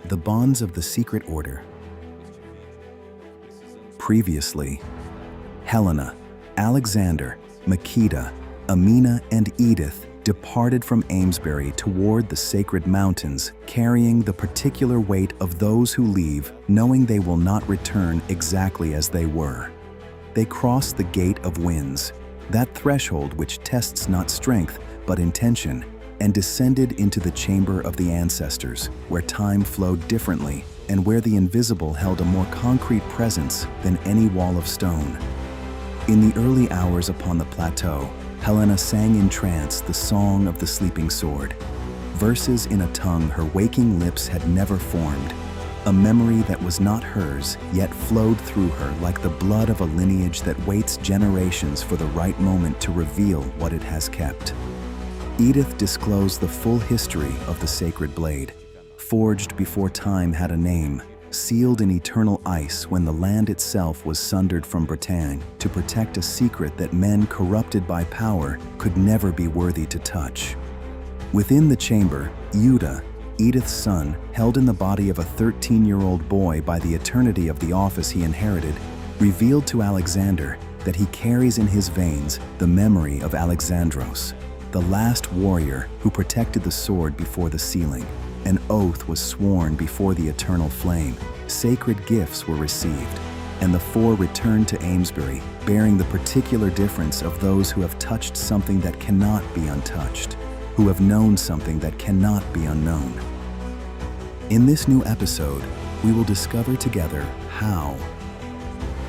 The bonds of the secret order. Previously, Helena, Alexander, Makita, Amina, and Edith departed from Amesbury toward the sacred mountains, carrying the particular weight of those who leave, knowing they will not return exactly as they were. They crossed the gate of winds, that threshold which tests not strength but intention, and descended into the chamber of the ancestors, where time flowed differently and where the invisible held a more concrete presence than any wall of stone. In the early hours upon the plateau, Helena sang in trance the song of the sleeping sword, verses in a tongue her waking lips had never formed, a memory that was not hers yet flowed through her like the blood of a lineage that waits generations for the right moment to reveal what it has kept. Edith disclosed the full history of the sacred blade, forged before time had a name, sealed in eternal ice when the land itself was sundered from Bretagne to protect a secret that men corrupted by power could never be worthy to touch. Within the chamber, Yuda, Edith's son, held in the body of a 13-year-old boy by the eternity of the office he inherited, revealed to Alexander that he carries in his veins the memory of Alexandros, the last warrior who protected the sword before the sealing. An oath was sworn before the eternal flame, sacred gifts were received, and the four returned to Amesbury, bearing the particular difference of those who have touched something that cannot be untouched, who have known something that cannot be unknown. In this new episode, we will discover together how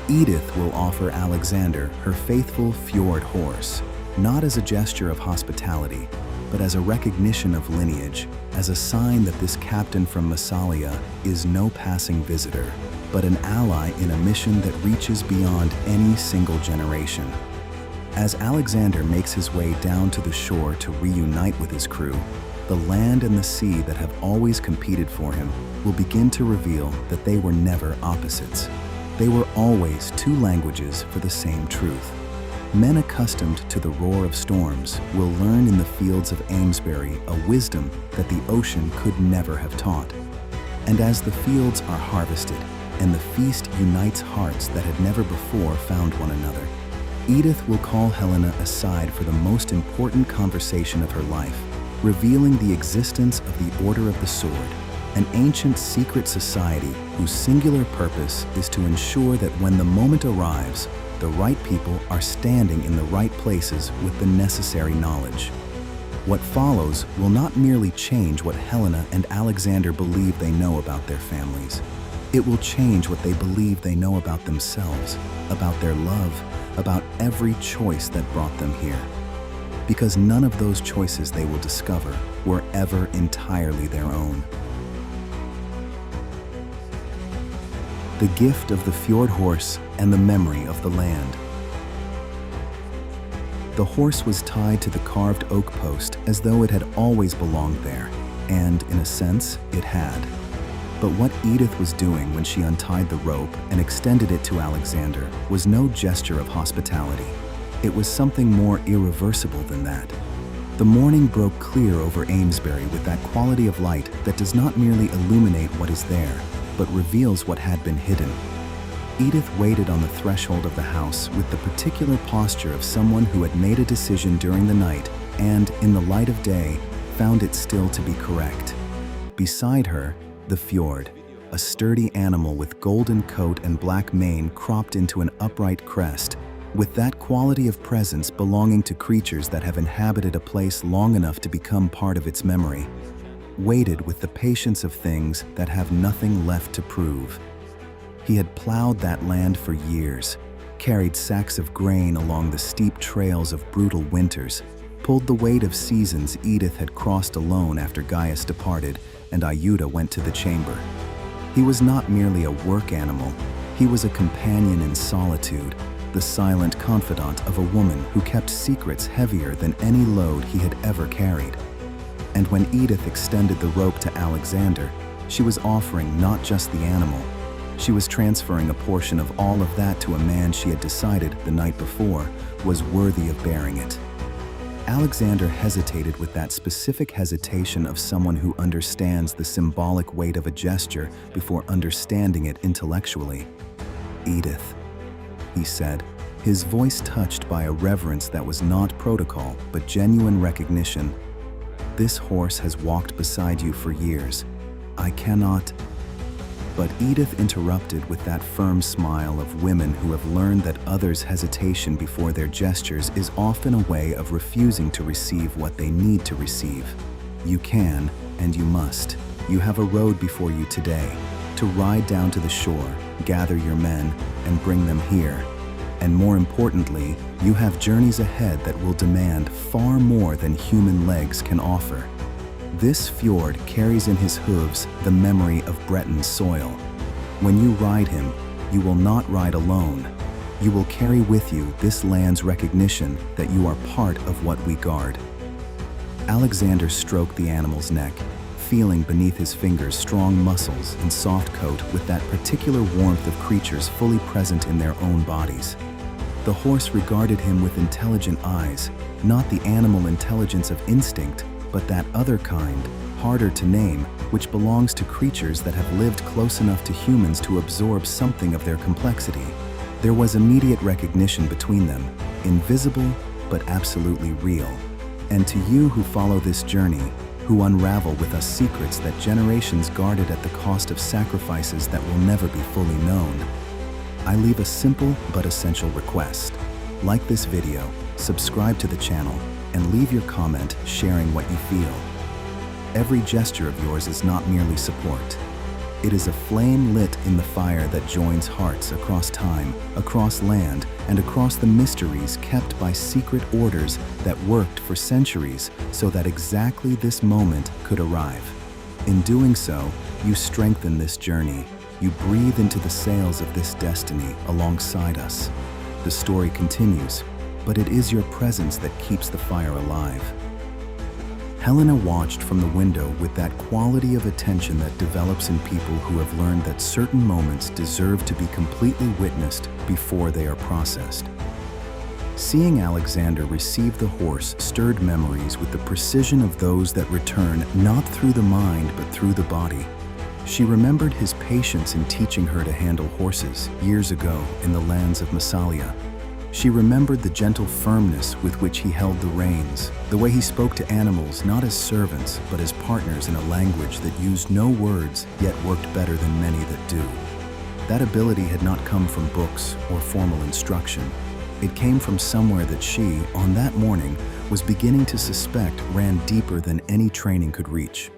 Edith will offer Alexander her faithful fjord horse, not as a gesture of hospitality, but as a recognition of lineage, as a sign that this captain from Massalia is no passing visitor, but an ally in a mission that reaches beyond any single generation. As Alexander makes his way down to the shore to reunite with his crew, the land and the sea that have always competed for him will begin to reveal that they were never opposites. They were always two languages for the same truth. Men accustomed to the roar of storms will learn in the fields of Amesbury a wisdom that the ocean could never have taught. And as the fields are harvested and the feast unites hearts that had never before found one another, Edith will call Helena aside for the most important conversation of her life, revealing the existence of the Order of the Sword, an ancient secret society whose singular purpose is to ensure that when the moment arrives, the right people are standing in the right places with the necessary knowledge. What follows will not merely change what Helena and Alexander believe they know about their families. It will change what they believe they know about themselves, about their love, about every choice that brought them here. Because none of those choices they will discover were ever entirely their own. The gift of the fjord horse and the memory of the land. The horse was tied to the carved oak post as though it had always belonged there, and in a sense, it had. But what Edith was doing when she untied the rope and extended it to Alexander was no gesture of hospitality. It was something more irreversible than that. The morning broke clear over Amesbury with that quality of light that does not merely illuminate what is there, but reveals what had been hidden. Edith waited on the threshold of the house with the particular posture of someone who had made a decision during the night and, in the light of day, found it still to be correct. Beside her, the fjord, a sturdy animal with golden coat and black mane cropped into an upright crest, with that quality of presence belonging to creatures that have inhabited a place long enough to become part of its memory, waited with the patience of things that have nothing left to prove. He had plowed that land for years, carried sacks of grain along the steep trails of brutal winters, pulled the weight of seasons Edith had crossed alone after Gaius departed and Iuda went to the chamber. He was not merely a work animal, he was a companion in solitude, the silent confidant of a woman who kept secrets heavier than any load he had ever carried. And when Edith extended the rope to Alexander, she was offering not just the animal, she was transferring a portion of all of that to a man she had decided the night before was worthy of bearing it. Alexander hesitated with that specific hesitation of someone who understands the symbolic weight of a gesture before understanding it intellectually. "Edith," he said, his voice touched by a reverence that was not protocol but genuine recognition. "This horse has walked beside you for years. I cannot—" But Edith interrupted with that firm smile of women who have learned that others' hesitation before their gestures is often a way of refusing to receive what they need to receive. "You can, and you must. You have a road before you today, to ride down to the shore, gather your men, and bring them here. And more importantly, you have journeys ahead that will demand far more than human legs can offer. This fjord carries in his hooves the memory of Breton soil. When you ride him, you will not ride alone. You will carry with you this land's recognition that you are part of what we guard." Alexander stroked the animal's neck, feeling beneath his fingers strong muscles and soft coat with that particular warmth of creatures fully present in their own bodies. The horse regarded him with intelligent eyes, not the animal intelligence of instinct, but that other kind, harder to name, which belongs to creatures that have lived close enough to humans to absorb something of their complexity. There was immediate recognition between them, invisible but absolutely real. And to you who follow this journey, who unravel with us secrets that generations guarded at the cost of sacrifices that will never be fully known, I leave a simple but essential request. Like this video, subscribe to the channel, and leave your comment sharing what you feel. Every gesture of yours is not merely support. It is a flame lit in the fire that joins hearts across time, across land, and across the mysteries kept by secret orders that worked for centuries so that exactly this moment could arrive. In doing so, you strengthen this journey. You breathe into the sails of this destiny alongside us. The story continues, but it is your presence that keeps the fire alive. Helena watched from the window with that quality of attention that develops in people who have learned that certain moments deserve to be completely witnessed before they are processed. Seeing Alexander receive the horse stirred memories with the precision of those that return not through the mind but through the body. She remembered his patience in teaching her to handle horses years ago in the lands of Massalia. She remembered the gentle firmness with which he held the reins, the way he spoke to animals not as servants but as partners in a language that used no words yet worked better than many that do. That ability had not come from books or formal instruction. It came from somewhere that she, on that morning, was beginning to suspect ran deeper than any training could reach.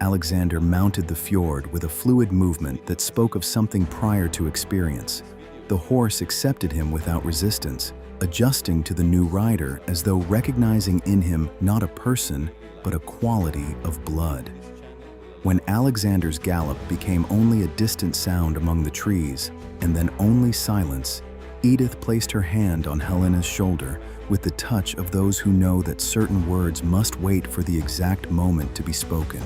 Alexander mounted the fjord with a fluid movement that spoke of something prior to experience. The horse accepted him without resistance, adjusting to the new rider as though recognizing in him not a person, but a quality of blood. When Alexander's gallop became only a distant sound among the trees, and then only silence, Edith placed her hand on Helena's shoulder with the touch of those who know that certain words must wait for the exact moment to be spoken.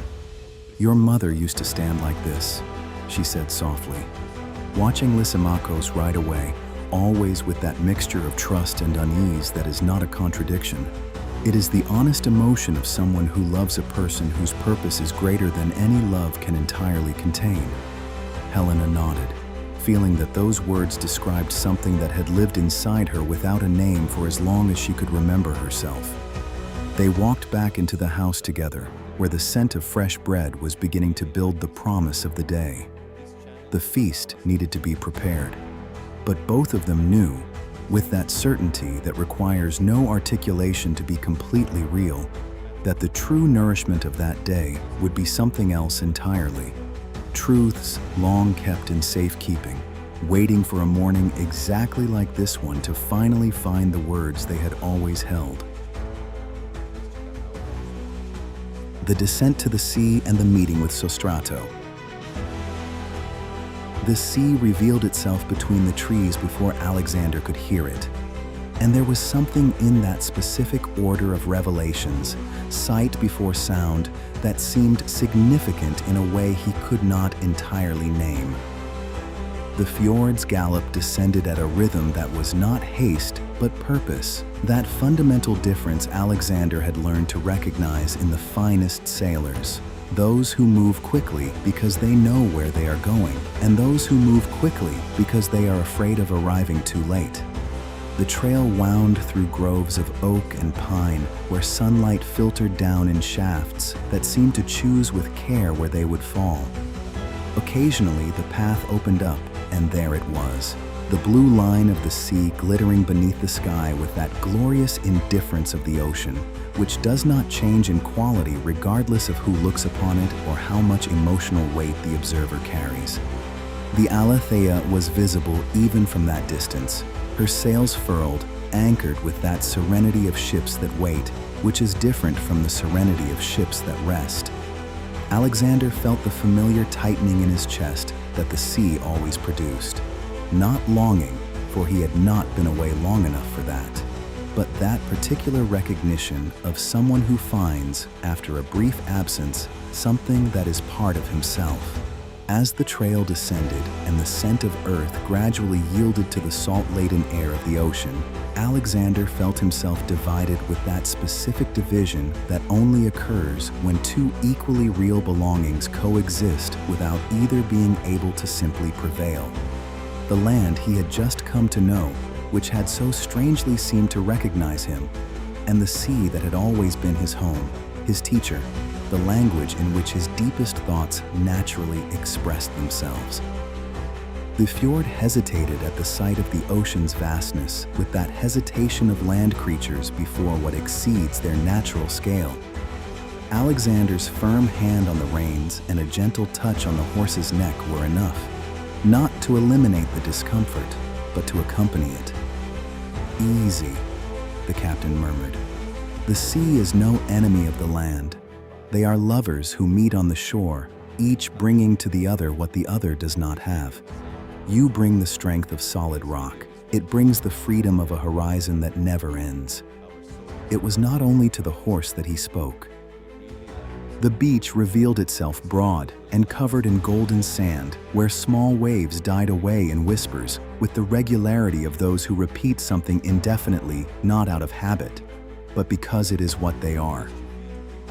"Your mother used to stand like this," she said softly. Watching Lysimachos ride away, always with that mixture of trust and unease that is not a contradiction. It is the honest emotion of someone who loves a person whose purpose is greater than any love can entirely contain. Helena nodded, feeling that those words described something that had lived inside her without a name for as long as she could remember herself. They walked back into the house together, where the scent of fresh bread was beginning to build the promise of the day. The feast needed to be prepared, but both of them knew, with that certainty that requires no articulation to be completely real, that the true nourishment of that day would be something else entirely. Truths long kept in safekeeping, waiting for a morning exactly like this one to finally find the words they had always held. The descent to the sea and the meeting with Sostrato. The sea revealed itself between the trees before Alexander could hear it. And there was something in that specific order of revelations, sight before sound, that seemed significant in a way he could not entirely name. The fjord's gallop descended at a rhythm that was not haste, but purpose. That fundamental difference Alexander had learned to recognize in the finest sailors. Those who move quickly because they know where they are going, and those who move quickly because they are afraid of arriving too late. The trail wound through groves of oak and pine, where sunlight filtered down in shafts that seemed to choose with care where they would fall. Occasionally, the path opened up, and there it was, the blue line of the sea glittering beneath the sky with that glorious indifference of the ocean, which does not change in quality regardless of who looks upon it or how much emotional weight the observer carries. The Alethea was visible even from that distance, her sails furled, anchored with that serenity of ships that wait, which is different from the serenity of ships that rest. Alexander felt the familiar tightening in his chest that the sea always produced. Not longing, for he had not been away long enough for that, but that particular recognition of someone who finds, after a brief absence, something that is part of himself. As the trail descended and the scent of earth gradually yielded to the salt-laden air of the ocean, Alexander felt himself divided with that specific division that only occurs when two equally real belongings coexist without either being able to simply prevail. The land he had just come to know, which had so strangely seemed to recognize him, and the sea that had always been his home, his teacher, the language in which his deepest thoughts naturally expressed themselves. The fjord hesitated at the sight of the ocean's vastness with that hesitation of land creatures before what exceeds their natural scale. Alexander's firm hand on the reins and a gentle touch on the horse's neck were enough, not to eliminate the discomfort, but to accompany it. "Easy," the captain murmured. "The sea is no enemy of the land. They are lovers who meet on the shore, each bringing to the other what the other does not have. You bring the strength of solid rock. It brings the freedom of a horizon that never ends." It was not only to the horse that he spoke. The beach revealed itself broad and covered in golden sand, where small waves died away in whispers with the regularity of those who repeat something indefinitely, not out of habit, but because it is what they are.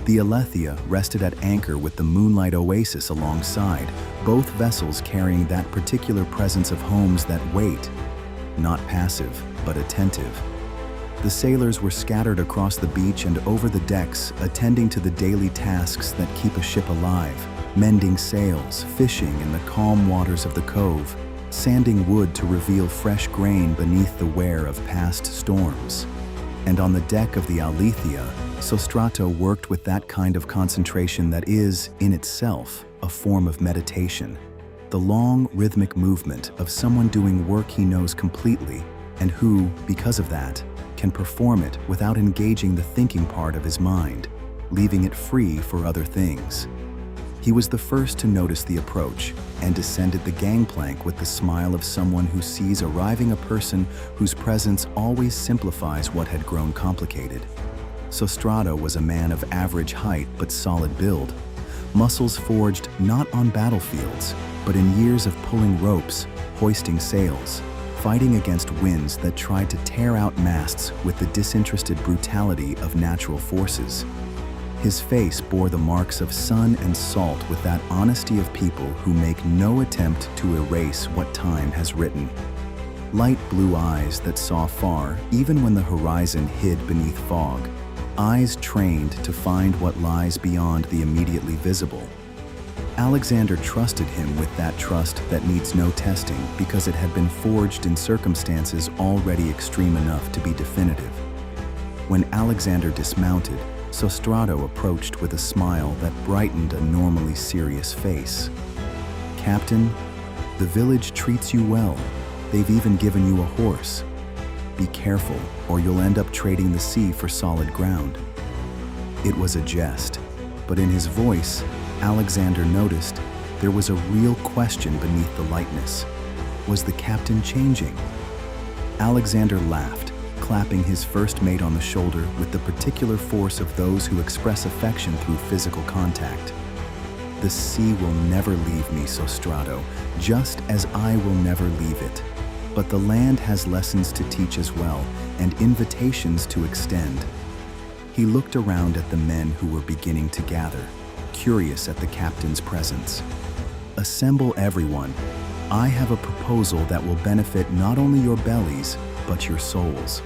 The Alethea rested at anchor with the moonlight oasis alongside, both vessels carrying that particular presence of homes that wait, not passive, but attentive. The sailors were scattered across the beach and over the decks, attending to the daily tasks that keep a ship alive, mending sails, fishing in the calm waters of the cove, sanding wood to reveal fresh grain beneath the wear of past storms. And on the deck of the Alethea, Sostrato worked with that kind of concentration that is, in itself, a form of meditation. The long, rhythmic movement of someone doing work he knows completely, and who, because of that, can perform it without engaging the thinking part of his mind, leaving it free for other things. He was the first to notice the approach and descended the gangplank with the smile of someone who sees arriving a person whose presence always simplifies what had grown complicated. Sostrato was a man of average height but solid build, muscles forged not on battlefields, but in years of pulling ropes, hoisting sails, fighting against winds that tried to tear out masts with the disinterested brutality of natural forces. His face bore the marks of sun and salt with that honesty of people who make no attempt to erase what time has written. Light blue eyes that saw far even when the horizon hid beneath fog, eyes trained to find what lies beyond the immediately visible. Alexander trusted him with that trust that needs no testing because it had been forged in circumstances already extreme enough to be definitive. When Alexander dismounted, Sostrato approached with a smile that brightened a normally serious face. "Captain, the village treats you well. They've even given you a horse. Be careful, or you'll end up trading the sea for solid ground." It was a jest, but in his voice, Alexander noticed there was a real question beneath the lightness. Was the captain changing? Alexander laughed, clapping his first mate on the shoulder with the particular force of those who express affection through physical contact. The sea will never leave me, Sostrato, just as I will never leave it. But the land has lessons to teach as well, and invitations to extend. He looked around at the men who were beginning to gather, curious at the captain's presence. Assemble everyone. I have a proposal that will benefit not only your bellies, but your souls.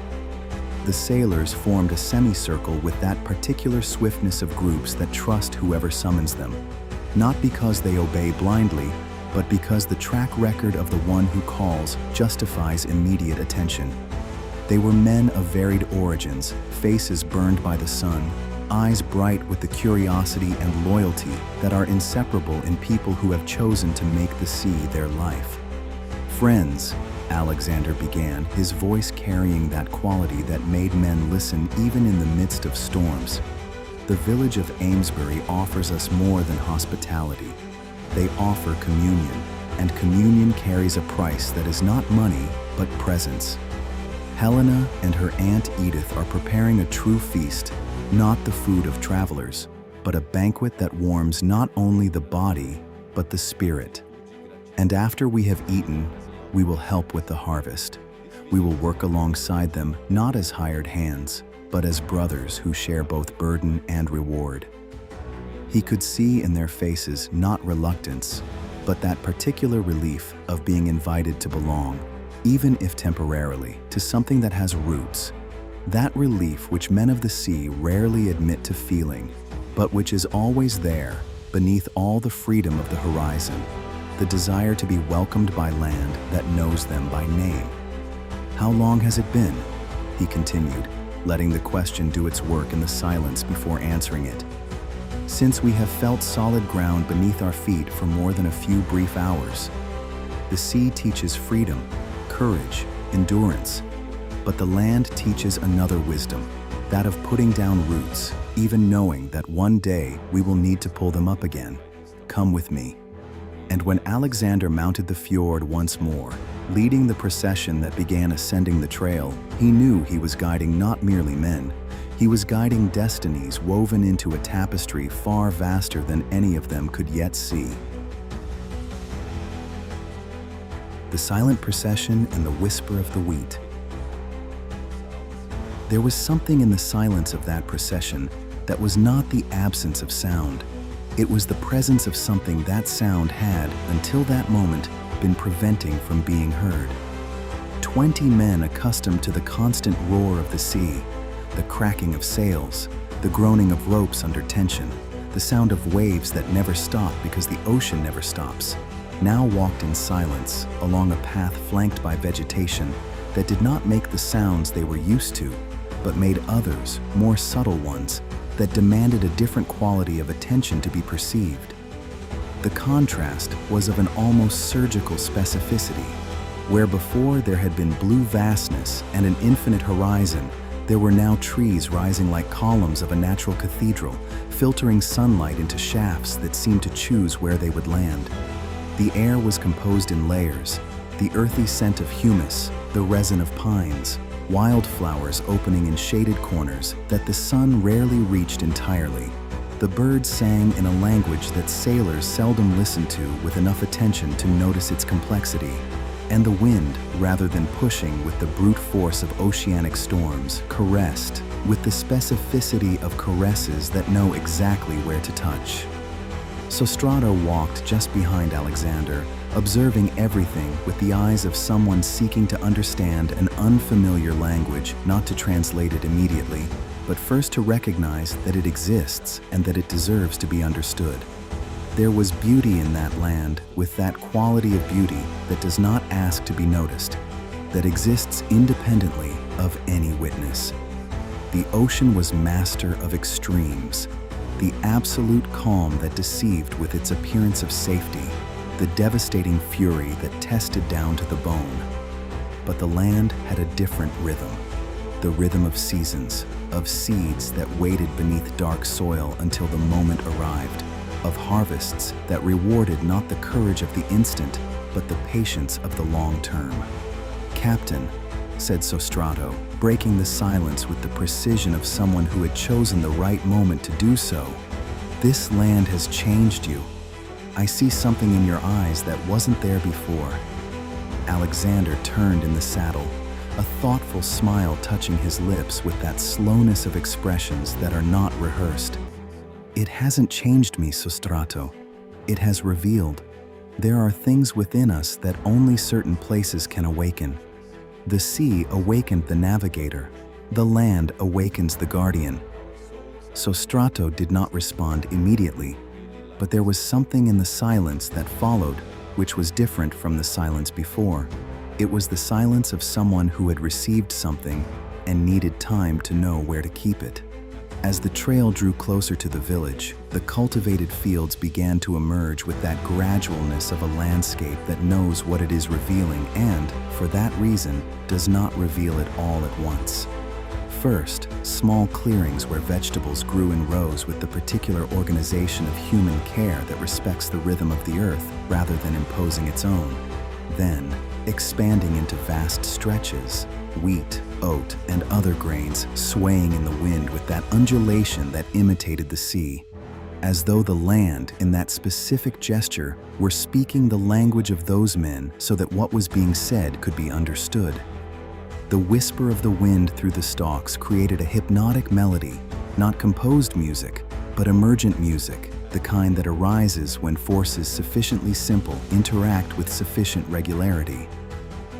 The sailors formed a semicircle with that particular swiftness of groups that trust whoever summons them, not because they obey blindly, but because the track record of the one who calls justifies immediate attention. They were men of varied origins, faces burned by the sun, eyes bright with the curiosity and loyalty that are inseparable in people who have chosen to make the sea their life. Friends, Alexander began, his voice carrying that quality that made men listen even in the midst of storms. The village of Amesbury offers us more than hospitality. They offer communion, and communion carries a price that is not money, but presence. Helena and her Aunt Edith are preparing a true feast, not the food of travelers, but a banquet that warms not only the body, but the spirit. And after we have eaten, we will help with the harvest. We will work alongside them, not as hired hands, but as brothers who share both burden and reward. He could see in their faces not reluctance, but that particular relief of being invited to belong, even if temporarily, to something that has roots. That relief which men of the sea rarely admit to feeling, but which is always there, beneath all the freedom of the horizon, the desire to be welcomed by land that knows them by name. How long has it been? He continued, letting the question do its work in the silence before answering it. Since we have felt solid ground beneath our feet for more than a few brief hours. The sea teaches freedom, courage, endurance, but the land teaches another wisdom, that of putting down roots, even knowing that one day we will need to pull them up again. Come with me. And when Alexander mounted the fjord once more, leading the procession that began ascending the trail, he knew he was guiding not merely men, he was guiding destinies woven into a tapestry far vaster than any of them could yet see. The silent procession and the whisper of the wheat. There was something in the silence of that procession that was not the absence of sound. It was the presence of something that sound had, until that moment, been preventing from being heard. 20 men accustomed to the constant roar of the sea, the cracking of sails, the groaning of ropes under tension, the sound of waves that never stop because the ocean never stops, now walked in silence along a path flanked by vegetation that did not make the sounds they were used to, but made others, more subtle ones, that demanded a different quality of attention to be perceived. The contrast was of an almost surgical specificity, where before there had been blue vastness and an infinite horizon, there were now trees rising like columns of a natural cathedral, filtering sunlight into shafts that seemed to choose where they would land. The air was composed in layers, the earthy scent of humus, the resin of pines, wildflowers opening in shaded corners that the sun rarely reached entirely. The birds sang in a language that sailors seldom listened to with enough attention to notice its complexity. And the wind, rather than pushing with the brute force of oceanic storms, caressed with the specificity of caresses that know exactly where to touch. Sostrato walked just behind Alexander, observing everything with the eyes of someone seeking to understand an unfamiliar language, not to translate it immediately, but first to recognize that it exists and that it deserves to be understood. There was beauty in that land, with that quality of beauty that does not ask to be noticed, that exists independently of any witness. The ocean was master of extremes, the absolute calm that deceived with its appearance of safety, the devastating fury that tested down to the bone. But the land had a different rhythm, the rhythm of seasons, of seeds that waited beneath dark soil until the moment arrived, of harvests that rewarded not the courage of the instant, but the patience of the long term. "Captain," said Sostrato, breaking the silence with the precision of someone who had chosen the right moment to do so, "this land has changed you. I see something in your eyes that wasn't there before." Alexander turned in the saddle, a thoughtful smile touching his lips with that slowness of expressions that are not rehearsed. "It hasn't changed me, Sostrato. It has revealed. There are things within us that only certain places can awaken. The sea awakened the navigator. The land awakens the guardian." Sostrato did not respond immediately, but there was something in the silence that followed which was different from the silence before. It was the silence of someone who had received something and needed time to know where to keep it. As the trail drew closer to the village, the cultivated fields began to emerge with that gradualness of a landscape that knows what it is revealing and, for that reason, does not reveal it all at once. First, small clearings where vegetables grew in rows with the particular organization of human care that respects the rhythm of the earth rather than imposing its own. Then, expanding into vast stretches, wheat, oat, and other grains swaying in the wind with that undulation that imitated the sea, as though the land, in that specific gesture, were speaking the language of those men so that what was being said could be understood. The whisper of the wind through the stalks created a hypnotic melody, not composed music, but emergent music, the kind that arises when forces sufficiently simple interact with sufficient regularity.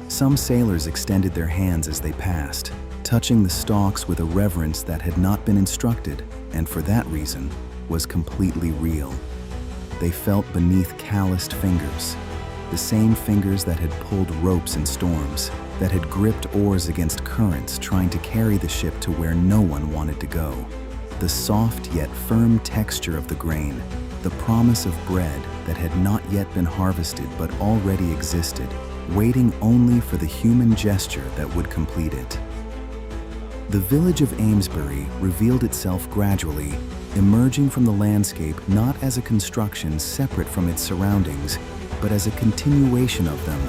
Some sailors extended their hands as they passed, touching the stalks with a reverence that had not been instructed, and for that reason, was completely real. They felt beneath calloused fingers, the same fingers that had pulled ropes in storms, that had gripped oars against currents trying to carry the ship to where no one wanted to go. The soft yet firm texture of the grain, the promise of bread that had not yet been harvested but already existed, waiting only for the human gesture that would complete it. The village of Amesbury revealed itself gradually, emerging from the landscape not as a construction separate from its surroundings, but as a continuation of them.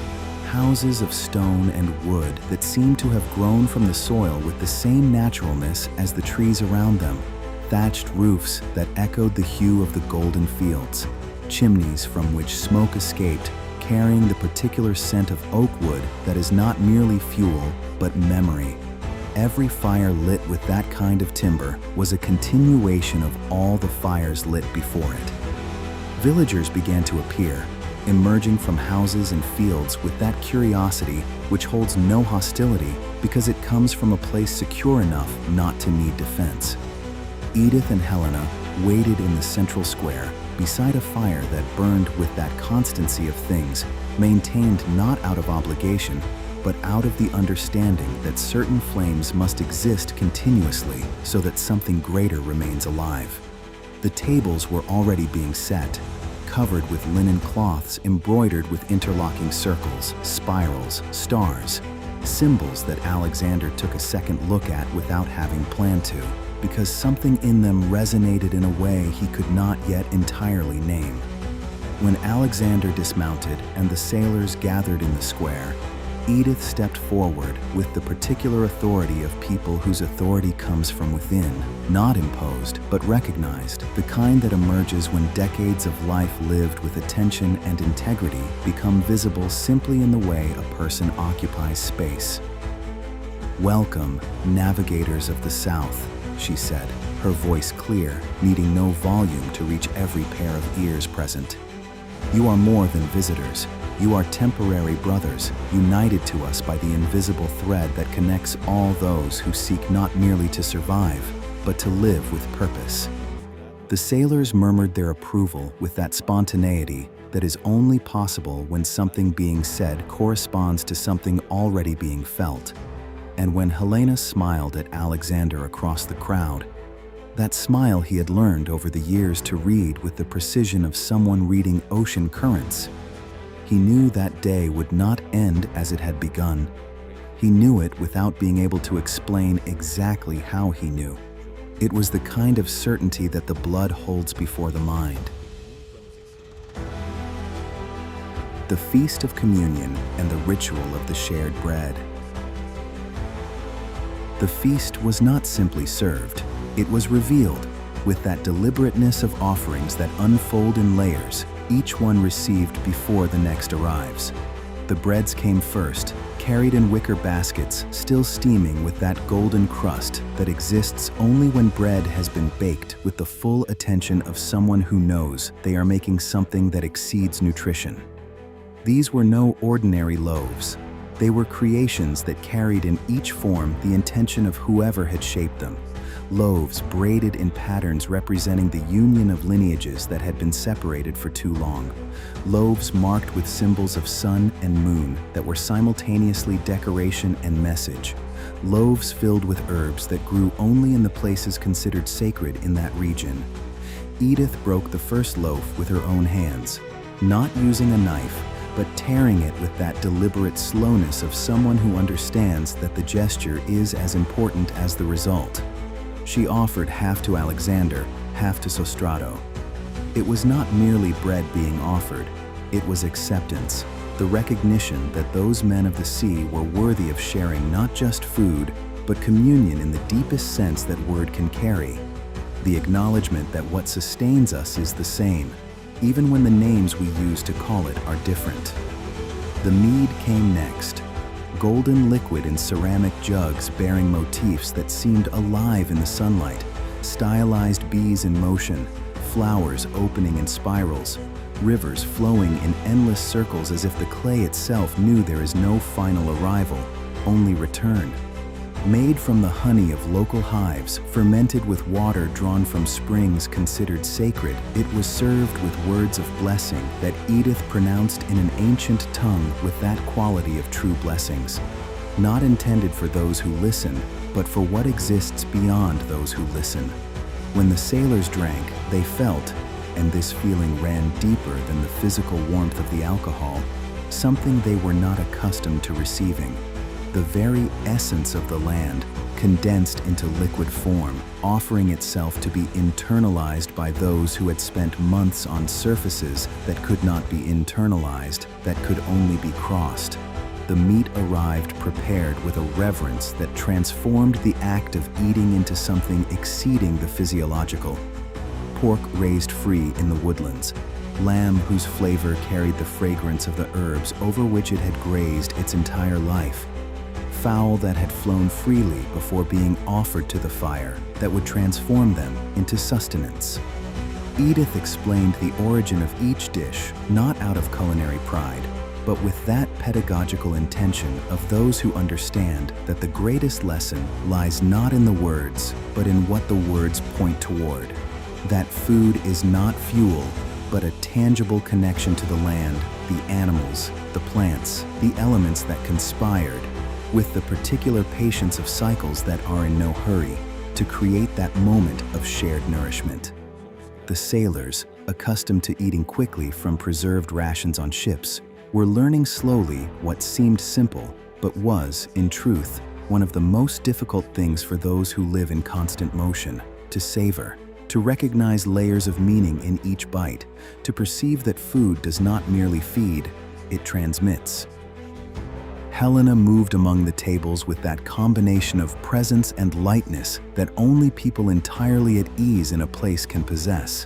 Houses of stone and wood that seemed to have grown from the soil with the same naturalness as the trees around them, thatched roofs that echoed the hue of the golden fields, chimneys from which smoke escaped, carrying the particular scent of oak wood that is not merely fuel, but memory. Every fire lit with that kind of timber was a continuation of all the fires lit before it. Villagers began to appear, emerging from houses and fields with that curiosity which holds no hostility because it comes from a place secure enough not to need defense. Edith and Helena waited in the central square beside a fire that burned with that constancy of things, maintained not out of obligation, but out of the understanding that certain flames must exist continuously so that something greater remains alive. The tables were already being set, covered with linen cloths embroidered with interlocking circles, spirals, stars, symbols that Alexander took a second look at without having planned to, because something in them resonated in a way he could not yet entirely name. When Alexander dismounted and the sailors gathered in the square, Edith stepped forward with the particular authority of people whose authority comes from within, not imposed, but recognized, the kind that emerges when decades of life lived with attention and integrity become visible simply in the way a person occupies space. "Welcome, navigators of the South," she said, her voice clear, needing no volume to reach every pair of ears present. "You are more than visitors. You are temporary brothers, united to us by the invisible thread that connects all those who seek not merely to survive, but to live with purpose." The sailors murmured their approval with that spontaneity that is only possible when something being said corresponds to something already being felt. And when Helena smiled at Alexander across the crowd, that smile he had learned over the years to read with the precision of someone reading ocean currents, he knew that day would not end as it had begun. He knew it without being able to explain exactly how he knew. It was the kind of certainty that the blood holds before the mind. The Feast of Communion and the ritual of the shared bread. The feast was not simply served, it was revealed, with that deliberateness of offerings that unfold in layers, each one received before the next arrives. The breads came first, carried in wicker baskets, still steaming with that golden crust that exists only when bread has been baked with the full attention of someone who knows they are making something that exceeds nutrition. These were no ordinary loaves. They were creations that carried in each form the intention of whoever had shaped them. Loaves braided in patterns representing the union of lineages that had been separated for too long. Loaves marked with symbols of sun and moon that were simultaneously decoration and message. Loaves filled with herbs that grew only in the places considered sacred in that region. Edith broke the first loaf with her own hands, not using a knife, but tearing it with that deliberate slowness of someone who understands that the gesture is as important as the result. She offered half to Alexander, half to Sostrato. It was not merely bread being offered, it was acceptance, the recognition that those men of the sea were worthy of sharing not just food, but communion in the deepest sense that word can carry. The acknowledgement that what sustains us is the same, even when the names we use to call it are different. The mead came next. Golden liquid in ceramic jugs bearing motifs that seemed alive in the sunlight, stylized bees in motion, flowers opening in spirals, rivers flowing in endless circles as if the clay itself knew there is no final arrival, only return. Made from the honey of local hives, fermented with water drawn from springs considered sacred, it was served with words of blessing that Edith pronounced in an ancient tongue with that quality of true blessings. Not intended for those who listen, but for what exists beyond those who listen. When the sailors drank, they felt, and this feeling ran deeper than the physical warmth of the alcohol, something they were not accustomed to receiving. The very essence of the land, condensed into liquid form, offering itself to be internalized by those who had spent months on surfaces that could not be internalized, that could only be crossed. The meat arrived prepared with a reverence that transformed the act of eating into something exceeding the physiological. Pork raised free in the woodlands, lamb whose flavor carried the fragrance of the herbs over which it had grazed its entire life. Fowl that had flown freely before being offered to the fire that would transform them into sustenance. Edith explained the origin of each dish not out of culinary pride, but with that pedagogical intention of those who understand that the greatest lesson lies not in the words, but in what the words point toward. That food is not fuel, but a tangible connection to the land, the animals, the plants, the elements that conspired, with the particular patience of cycles that are in no hurry, to create that moment of shared nourishment. The sailors, accustomed to eating quickly from preserved rations on ships, were learning slowly what seemed simple, but was, in truth, one of the most difficult things for those who live in constant motion: to savor, to recognize layers of meaning in each bite, to perceive that food does not merely feed, it transmits. Helena moved among the tables with that combination of presence and lightness that only people entirely at ease in a place can possess.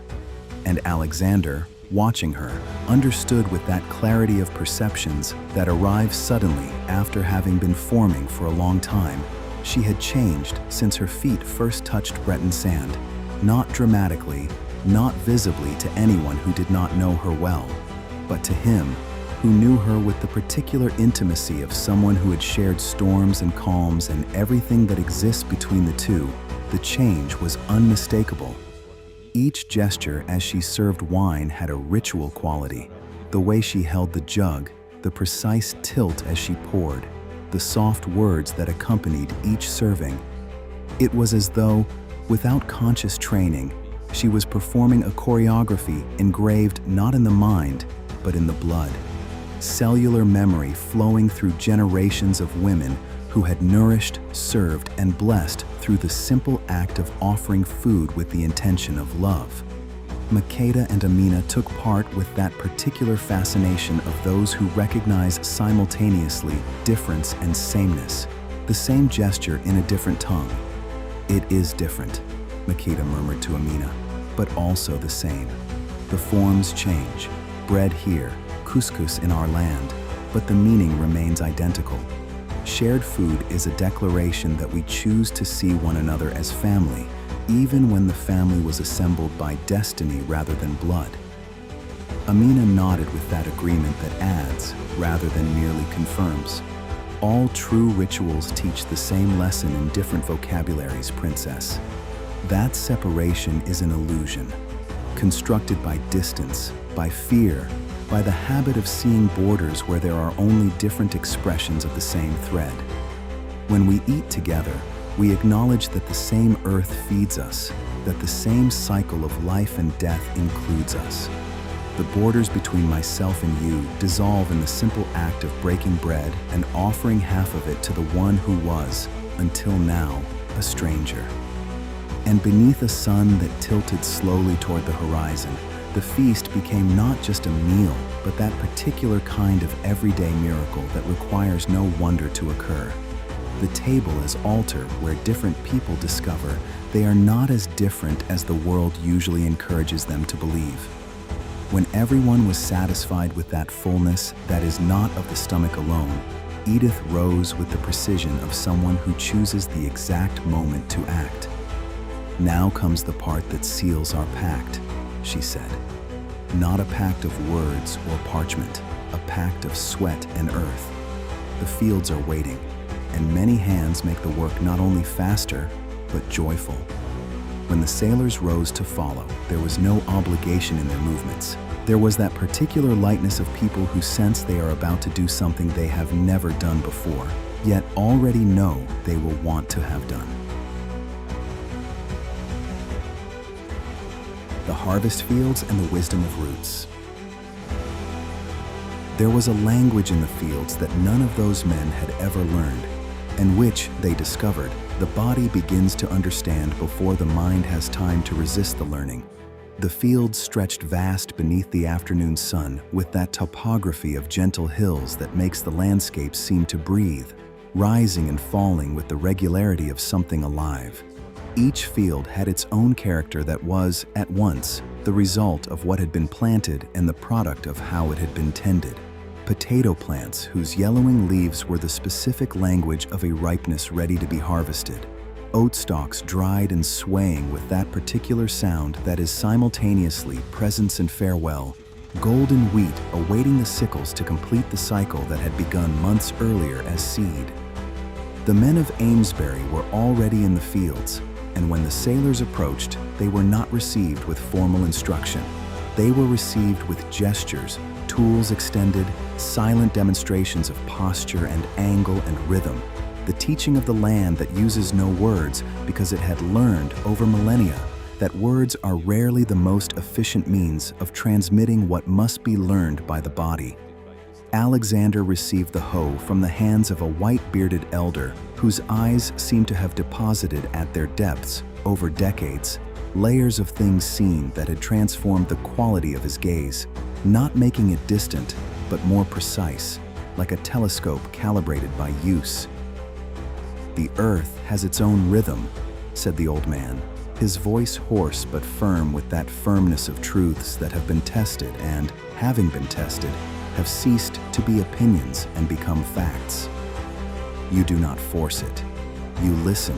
And Alexander, watching her, understood with that clarity of perceptions that arrive suddenly after having been forming for a long time. She had changed since her feet first touched Breton sand, not dramatically, not visibly to anyone who did not know her well, but to him, who knew her with the particular intimacy of someone who had shared storms and calms and everything that exists between the two. The change was unmistakable. Each gesture as she served wine had a ritual quality. The way she held the jug, the precise tilt as she poured, the soft words that accompanied each serving. It was as though, without conscious training, she was performing a choreography engraved not in the mind, but in the blood. Cellular memory flowing through generations of women who had nourished, served, and blessed through the simple act of offering food with the intention of love. Makeda and Amina took part with that particular fascination of those who recognize simultaneously difference and sameness, the same gesture in a different tongue. "It is different," Makeda murmured to Amina, "but also the same. The forms change, bread here, couscous in our land, but the meaning remains identical. Shared food is a declaration that we choose to see one another as family, even when the family was assembled by destiny rather than blood. Amina nodded with that agreement that adds, rather than merely confirms. All true rituals teach the same lesson in different vocabularies, princess. That separation is an illusion, constructed by distance, by fear, by the habit of seeing borders where there are only different expressions of the same thread. When we eat together, we acknowledge that the same earth feeds us, that the same cycle of life and death includes us. The borders between myself and you dissolve in the simple act of breaking bread and offering half of it to the one who was, until now, a stranger. And beneath a sun that tilted slowly toward the horizon, the feast became not just a meal, but that particular kind of everyday miracle that requires no wonder to occur. The table as altar where different people discover they are not as different as the world usually encourages them to believe. When everyone was satisfied with that fullness that is not of the stomach alone, Edith rose with the precision of someone who chooses the exact moment to act. "Now comes the part that seals our pact," she said. "Not a pact of words or parchment, a pact of sweat and earth. The fields are waiting, and many hands make the work not only faster, but joyful." When the sailors rose to follow, there was no obligation in their movements. There was that particular lightness of people who sense they are about to do something they have never done before, yet already know they will want to have done. The harvest fields and the wisdom of roots. There was a language in the fields that none of those men had ever learned, and which, they discovered, the body begins to understand before the mind has time to resist the learning. The fields stretched vast beneath the afternoon sun with that topography of gentle hills that makes the landscape seem to breathe, rising and falling with the regularity of something alive. Each field had its own character that was, at once, the result of what had been planted and the product of how it had been tended. Potato plants whose yellowing leaves were the specific language of a ripeness ready to be harvested. Oat stalks dried and swaying with that particular sound that is simultaneously presence and farewell. Golden wheat awaiting the sickles to complete the cycle that had begun months earlier as seed. The men of Amesbury were already in the fields, and when the sailors approached, they were not received with formal instruction. They were received with gestures, tools extended, silent demonstrations of posture and angle and rhythm. The teaching of the land that uses no words because it had learned over millennia that words are rarely the most efficient means of transmitting what must be learned by the body. Alexander received the hoe from the hands of a white-bearded elder whose eyes seemed to have deposited at their depths, over decades, layers of things seen that had transformed the quality of his gaze, not making it distant, but more precise, like a telescope calibrated by use. "The earth has its own rhythm," said the old man, his voice hoarse but firm with that firmness of truths that have been tested and, having been tested, have ceased to be opinions and become facts. You do not force it. You listen,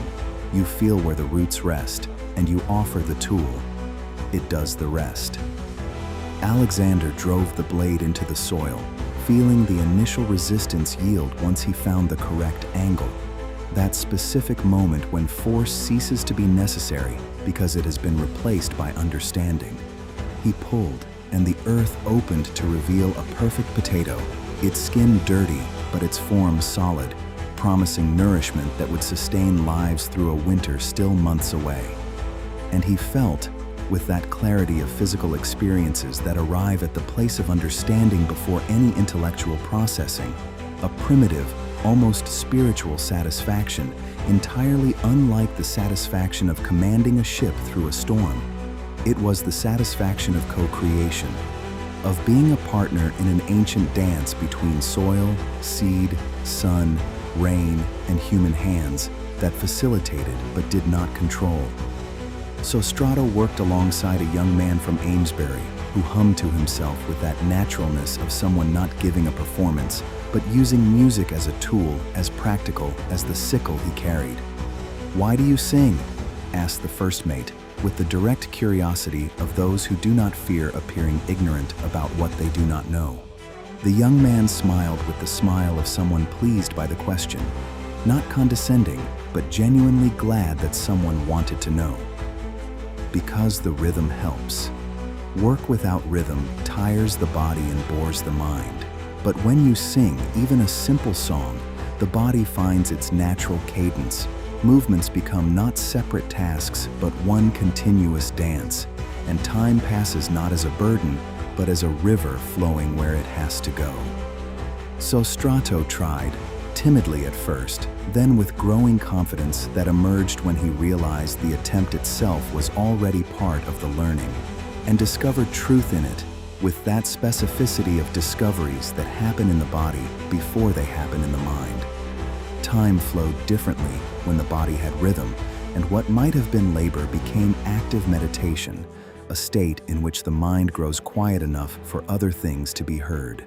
you feel where the roots rest, and you offer the tool. It does the rest. Alexander drove the blade into the soil, feeling the initial resistance yield once he found the correct angle. That specific moment when force ceases to be necessary because it has been replaced by understanding. He pulled, and the earth opened to reveal a perfect potato, its skin dirty, but its form solid, promising nourishment that would sustain lives through a winter still months away. And he felt, with that clarity of physical experiences that arrive at the place of understanding before any intellectual processing, a primitive, almost spiritual satisfaction, entirely unlike the satisfaction of commanding a ship through a storm. It was the satisfaction of co-creation, of being a partner in an ancient dance between soil, seed, sun, rain, and human hands that facilitated but did not control. Sostrato worked alongside a young man from Amesbury who hummed to himself with that naturalness of someone not giving a performance, but using music as a tool as practical as the sickle he carried. "Why do you sing?" asked the first mate, with the direct curiosity of those who do not fear appearing ignorant about what they do not know. The young man smiled with the smile of someone pleased by the question, not condescending, but genuinely glad that someone wanted to know. "Because the rhythm helps. Work without rhythm tires the body and bores the mind. But when you sing even a simple song, the body finds its natural cadence. Movements become not separate tasks, but one continuous dance, and time passes not as a burden, but as a river flowing where it has to go." Sostrato tried, timidly at first, then with growing confidence that emerged when he realized the attempt itself was already part of the learning, and discovered truth in it, with that specificity of discoveries that happen in the body before they happen in the mind. Time flowed differently when the body had rhythm, and what might have been labor became active meditation, a state in which the mind grows quiet enough for other things to be heard.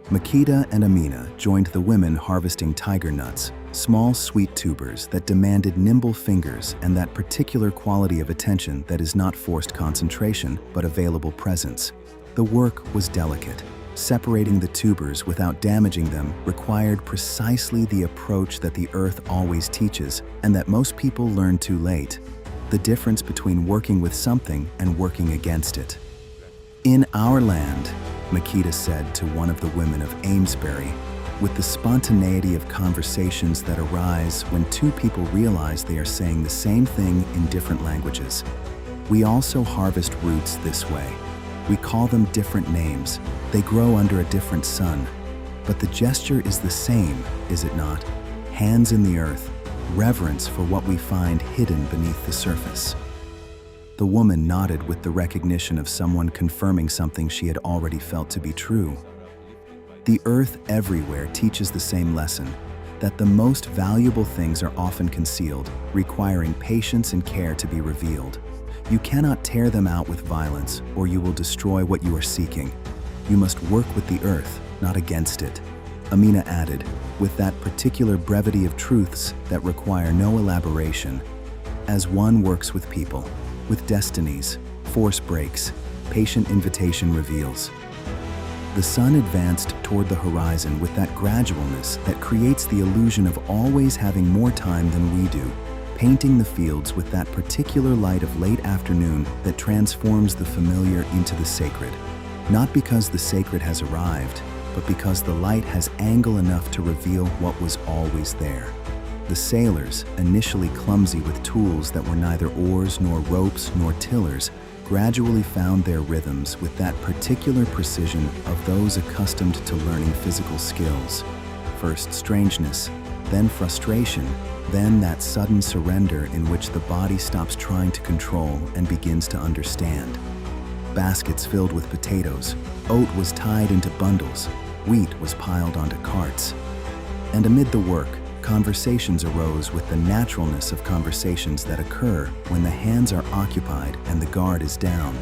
Makita and Amina joined the women harvesting tiger nuts, small sweet tubers that demanded nimble fingers and that particular quality of attention that is not forced concentration but available presence. The work was delicate. Separating the tubers without damaging them required precisely the approach that the earth always teaches and that most people learn too late: the difference between working with something and working against it. "In our land," Makita said to one of the women of Amesbury, with the spontaneity of conversations that arise when two people realize they are saying the same thing in different languages, "we also harvest roots this way. We call them different names. They grow under a different sun. But the gesture is the same, is it not? Hands in the earth, reverence for what we find hidden beneath the surface." The woman nodded with the recognition of someone confirming something she had already felt to be true. The earth everywhere teaches the same lesson, that the most valuable things are often concealed, requiring patience and care to be revealed. You cannot tear them out with violence, or you will destroy what you are seeking. You must work with the earth, not against it. Amina added, with that particular brevity of truths that require no elaboration. As one works with people, with destinies, force breaks, patient invitation reveals. The sun advanced toward the horizon with that gradualness that creates the illusion of always having more time than we do, painting the fields with that particular light of late afternoon that transforms the familiar into the sacred. Not because the sacred has arrived, but because the light has angle enough to reveal what was always there. The sailors, initially clumsy with tools that were neither oars nor ropes nor tillers, gradually found their rhythms with that particular precision of those accustomed to learning physical skills. First strangeness, then frustration, then that sudden surrender in which the body stops trying to control and begins to understand. Baskets filled with potatoes, oat was tied into bundles, wheat was piled onto carts. And amid the work, conversations arose with the naturalness of conversations that occur when the hands are occupied and the guard is down.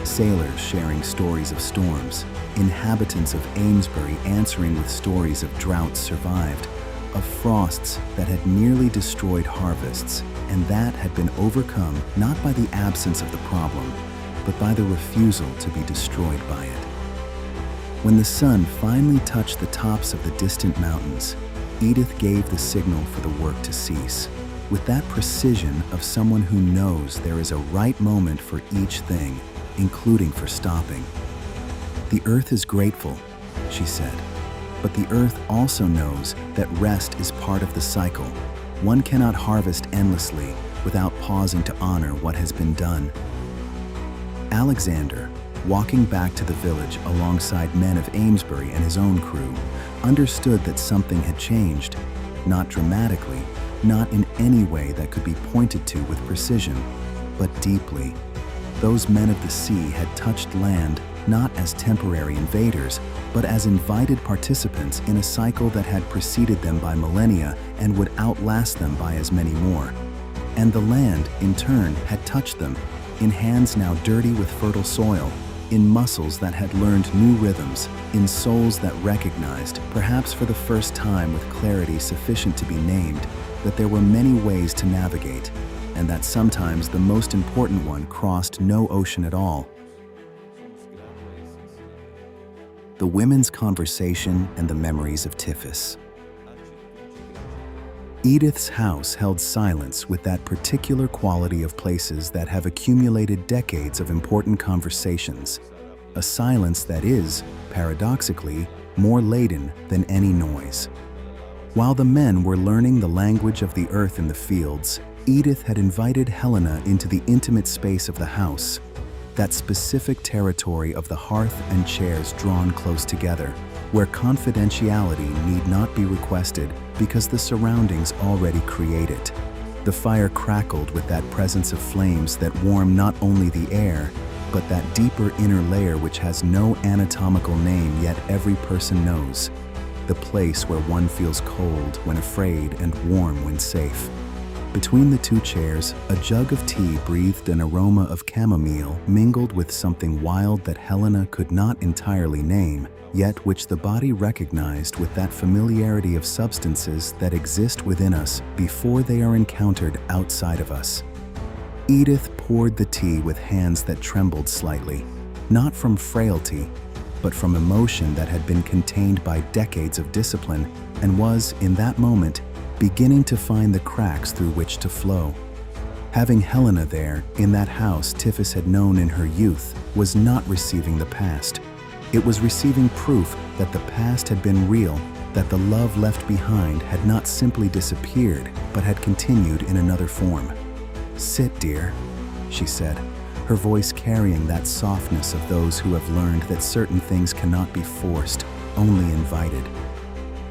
Sailors sharing stories of storms, inhabitants of Amesbury answering with stories of droughts survived, of frosts that had nearly destroyed harvests, and that had been overcome not by the absence of the problem, but by the refusal to be destroyed by it. When the sun finally touched the tops of the distant mountains, Edith gave the signal for the work to cease, with that precision of someone who knows there is a right moment for each thing, including for stopping. "The earth is grateful," she said, "but the earth also knows that rest is part of the cycle. One cannot harvest endlessly without pausing to honor what has been done." Alexander, walking back to the village alongside men of Amesbury and his own crew, understood that something had changed, not dramatically, not in any way that could be pointed to with precision, but deeply. Those men of the sea had touched land not as temporary invaders, but as invited participants in a cycle that had preceded them by millennia and would outlast them by as many more. And the land, in turn, had touched them, in hands now dirty with fertile soil, in muscles that had learned new rhythms, in souls that recognized, perhaps for the first time with clarity sufficient to be named, that there were many ways to navigate, and that sometimes the most important one crossed no ocean at all. The women's conversation and the memories of Tiphys. Edith's house held silence with that particular quality of places that have accumulated decades of important conversations, a silence that is, paradoxically, more laden than any noise. While the men were learning the language of the earth in the fields, Edith had invited Helena into the intimate space of the house, that specific territory of the hearth and chairs drawn close together, where confidentiality need not be requested because the surroundings already create it. The fire crackled with that presence of flames that warm not only the air, but that deeper inner layer which has no anatomical name yet every person knows. The place where one feels cold when afraid and warm when safe. Between the two chairs, a jug of tea breathed an aroma of chamomile mingled with something wild that Helena could not entirely name, yet which the body recognized with that familiarity of substances that exist within us before they are encountered outside of us. Edith poured the tea with hands that trembled slightly, not from frailty, but from emotion that had been contained by decades of discipline and was, in that moment, beginning to find the cracks through which to flow. Having Helena there, in that house Tiphys had known in her youth, was not receiving the past. It was receiving proof that the past had been real, that the love left behind had not simply disappeared, but had continued in another form. "Sit, dear," she said, her voice carrying that softness of those who have learned that certain things cannot be forced, only invited.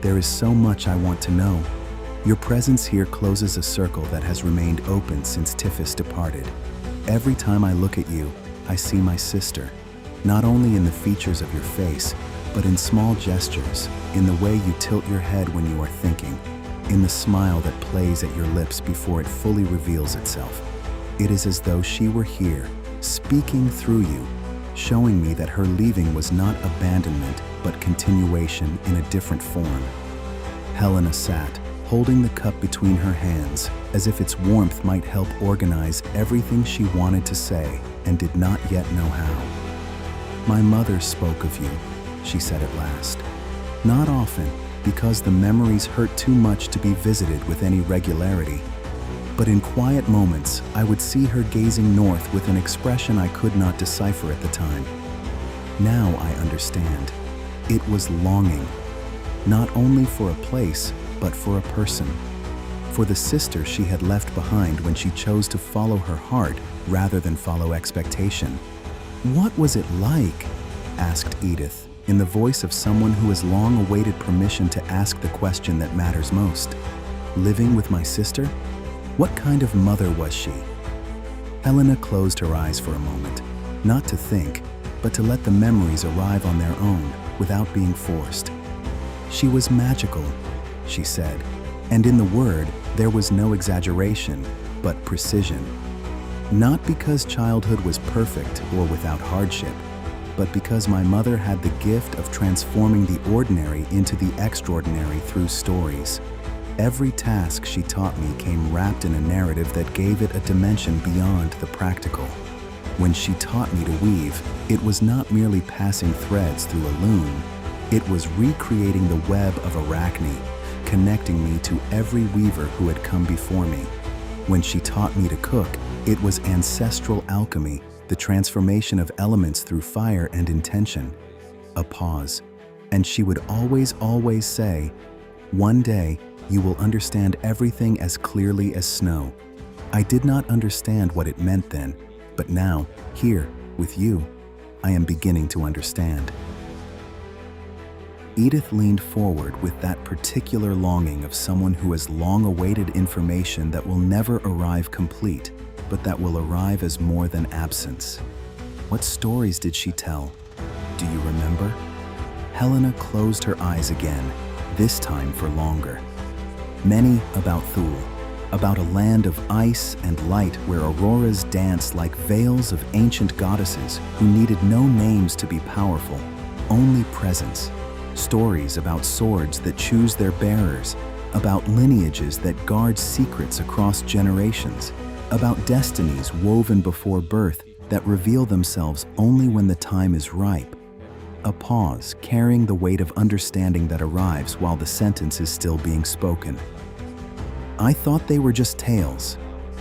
"There is so much I want to know. Your presence here closes a circle that has remained open since Tiphys departed. Every time I look at you, I see my sister, not only in the features of your face, but in small gestures, in the way you tilt your head when you are thinking, in the smile that plays at your lips before it fully reveals itself. It is as though she were here, speaking through you, showing me that her leaving was not abandonment, but continuation in a different form." Helena sat, holding the cup between her hands, as if its warmth might help organize everything she wanted to say and did not yet know how. "My mother spoke of you," she said at last. "Not often, because the memories hurt too much to be visited with any regularity. But in quiet moments, I would see her gazing north with an expression I could not decipher at the time. Now I understand. It was longing, not only for a place, but for a person, for the sister she had left behind when she chose to follow her heart rather than follow expectation." "What was it like?" asked Edith, in the voice of someone who has long awaited permission to ask the question that matters most. "Living with my sister? What kind of mother was she?" Helena closed her eyes for a moment, not to think, but to let the memories arrive on their own without being forced. "She was magical," she said, and in the word there was no exaggeration, but precision. "Not because childhood was perfect or without hardship, but because my mother had the gift of transforming the ordinary into the extraordinary through stories. Every task she taught me came wrapped in a narrative that gave it a dimension beyond the practical. When she taught me to weave, it was not merely passing threads through a loom, it was recreating the web of Arachne, connecting me to every weaver who had come before me. When she taught me to cook, it was ancestral alchemy, the transformation of elements through fire and intention." A pause, and she would always say, "One day, you will understand everything as clearly as snow." I did not understand what it meant then, but now, here, with you, I am beginning to understand. Edith leaned forward with that particular longing of someone who has long awaited information that will never arrive complete, but that will arrive as more than absence. What stories did she tell? Do you remember? Helena closed her eyes again, this time for longer. Many about Thule, about a land of ice and light where auroras danced like veils of ancient goddesses who needed no names to be powerful, only presence. Stories about swords that choose their bearers, about lineages that guard secrets across generations, about destinies woven before birth that reveal themselves only when the time is ripe. A pause, carrying the weight of understanding that arrives while the sentence is still being spoken. I thought they were just tales,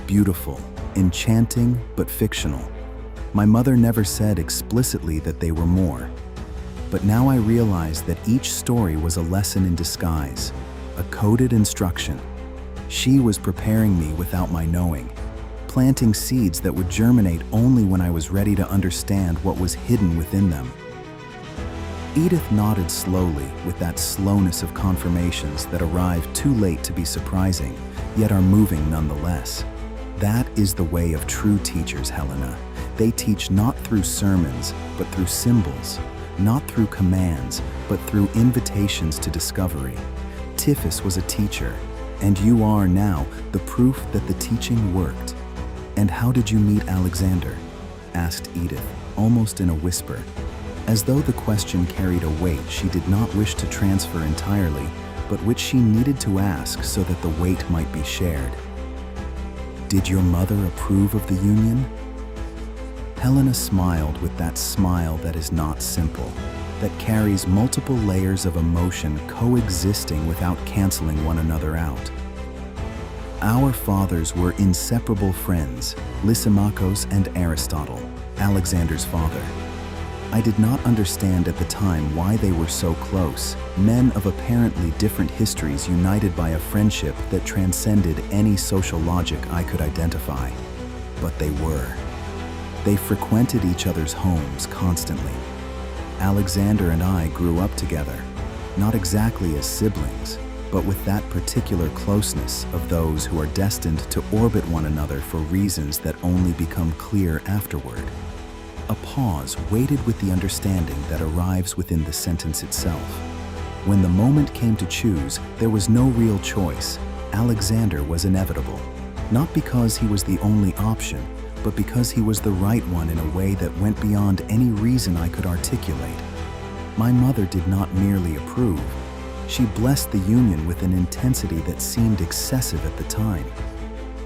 beautiful, enchanting, but fictional. My mother never said explicitly that they were more. But now I realize that each story was a lesson in disguise, a coded instruction. She was preparing me without my knowing, planting seeds that would germinate only when I was ready to understand what was hidden within them. Edith nodded slowly with that slowness of confirmations that arrive too late to be surprising, yet are moving nonetheless. That is the way of true teachers, Helena. They teach not through sermons, but through symbols, not through commands, but through invitations to discovery. Tiphys was a teacher, and you are now the proof that the teaching worked. "And how did you meet Alexander?" asked Edith, almost in a whisper, as though the question carried a weight she did not wish to transfer entirely, but which she needed to ask so that the weight might be shared. "Did your mother approve of the union?" Helena smiled with that smile that is not simple, that carries multiple layers of emotion coexisting without canceling one another out. "Our fathers were inseparable friends, Lysimachos and Aristotle, Alexander's father. I did not understand at the time why they were so close, men of apparently different histories united by a friendship that transcended any social logic I could identify. But they were. They frequented each other's homes constantly. Alexander and I grew up together, not exactly as siblings, but with that particular closeness of those who are destined to orbit one another for reasons that only become clear afterward." A pause waited with the understanding that arrives within the sentence itself. When the moment came to choose, there was no real choice. Alexander was inevitable, not because he was the only option, but because he was the right one in a way that went beyond any reason I could articulate. My mother did not merely approve. She blessed the union with an intensity that seemed excessive at the time.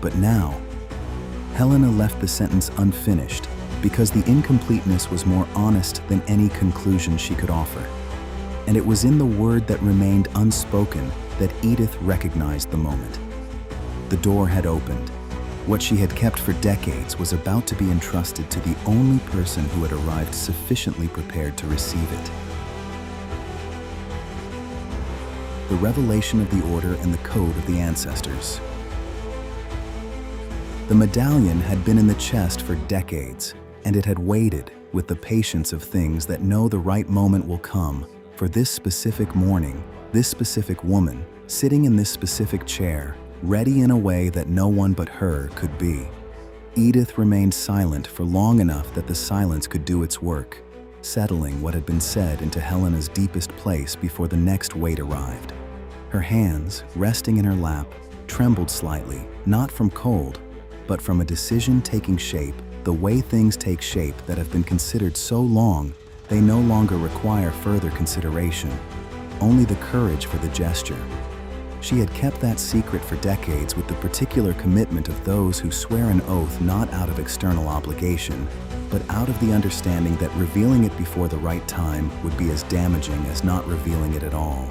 But now, Helena left the sentence unfinished, because the incompleteness was more honest than any conclusion she could offer. And it was in the word that remained unspoken that Edith recognized the moment. The door had opened. What she had kept for decades was about to be entrusted to the only person who had arrived sufficiently prepared to receive it. The revelation of the order and the code of the ancestors. The medallion had been in the chest for decades, and it had waited with the patience of things that know the right moment will come for this specific morning, this specific woman, sitting in this specific chair, ready in a way that no one but her could be. Edith remained silent for long enough that the silence could do its work, settling what had been said into Helena's deepest place before the next weight arrived. Her hands, resting in her lap, trembled slightly, not from cold, but from a decision taking shape, the way things take shape that have been considered so long, they no longer require further consideration, only the courage for the gesture. She had kept that secret for decades with the particular commitment of those who swear an oath not out of external obligation, but out of the understanding that revealing it before the right time would be as damaging as not revealing it at all.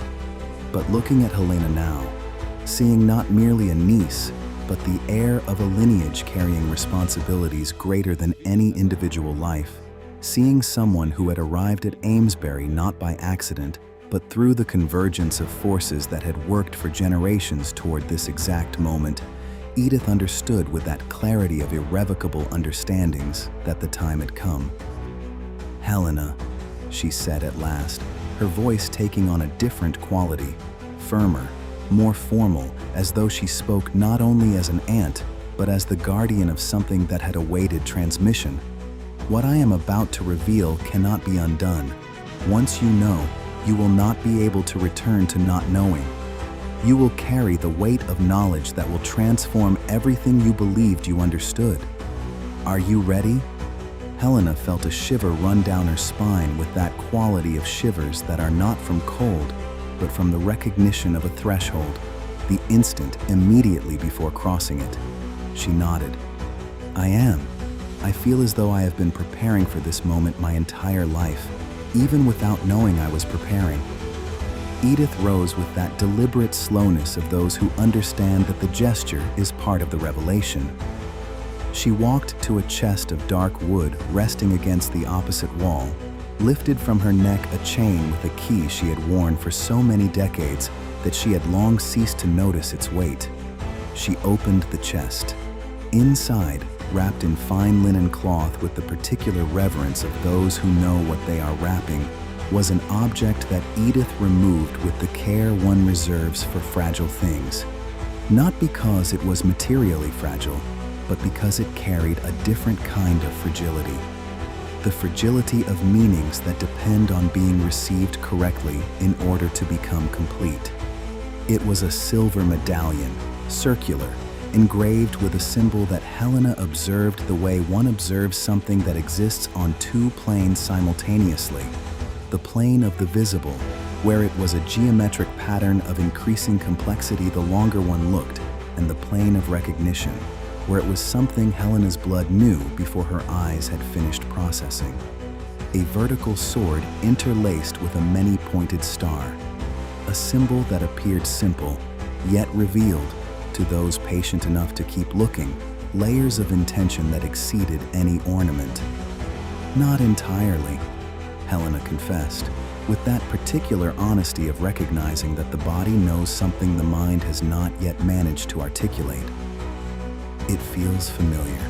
But looking at Helena now, seeing not merely a niece, but the heir of a lineage carrying responsibilities greater than any individual life, seeing someone who had arrived at Amesbury not by accident, but through the convergence of forces that had worked for generations toward this exact moment, Edith understood with that clarity of irrevocable understandings that the time had come. "Helena," she said at last, her voice taking on a different quality, firmer, more formal, as though she spoke not only as an aunt, but as the guardian of something that had awaited transmission. "What I am about to reveal cannot be undone. Once you know, you will not be able to return to not knowing. You will carry the weight of knowledge that will transform everything you believed you understood. Are you ready? Helena felt a shiver run down her spine with that quality of shivers that are not from cold, but from the recognition of a threshold, the instant immediately before crossing it. She nodded. I am. I feel as though I have been preparing for this moment my entire life, even without knowing I was preparing. Edith rose with that deliberate slowness of those who understand that the gesture is part of the revelation. She walked to a chest of dark wood resting against the opposite wall, lifted from her neck a chain with a key she had worn for so many decades that she had long ceased to notice its weight. She opened the chest. Inside, wrapped in fine linen cloth with the particular reverence of those who know what they are wrapping, was an object that Edith removed with the care one reserves for fragile things. Not because it was materially fragile, but because it carried a different kind of fragility. The fragility of meanings that depend on being received correctly in order to become complete. It was a silver medallion, circular, engraved with a symbol that Helena observed the way one observes something that exists on two planes simultaneously. The plane of the visible, where it was a geometric pattern of increasing complexity the longer one looked, and the plane of recognition, where it was something Helena's blood knew before her eyes had finished processing. A vertical sword interlaced with a many-pointed star, a symbol that appeared simple, yet revealed, to those patient enough to keep looking, layers of intention that exceeded any ornament. Not entirely, Helena confessed, with that particular honesty of recognizing that the body knows something the mind has not yet managed to articulate. It feels familiar,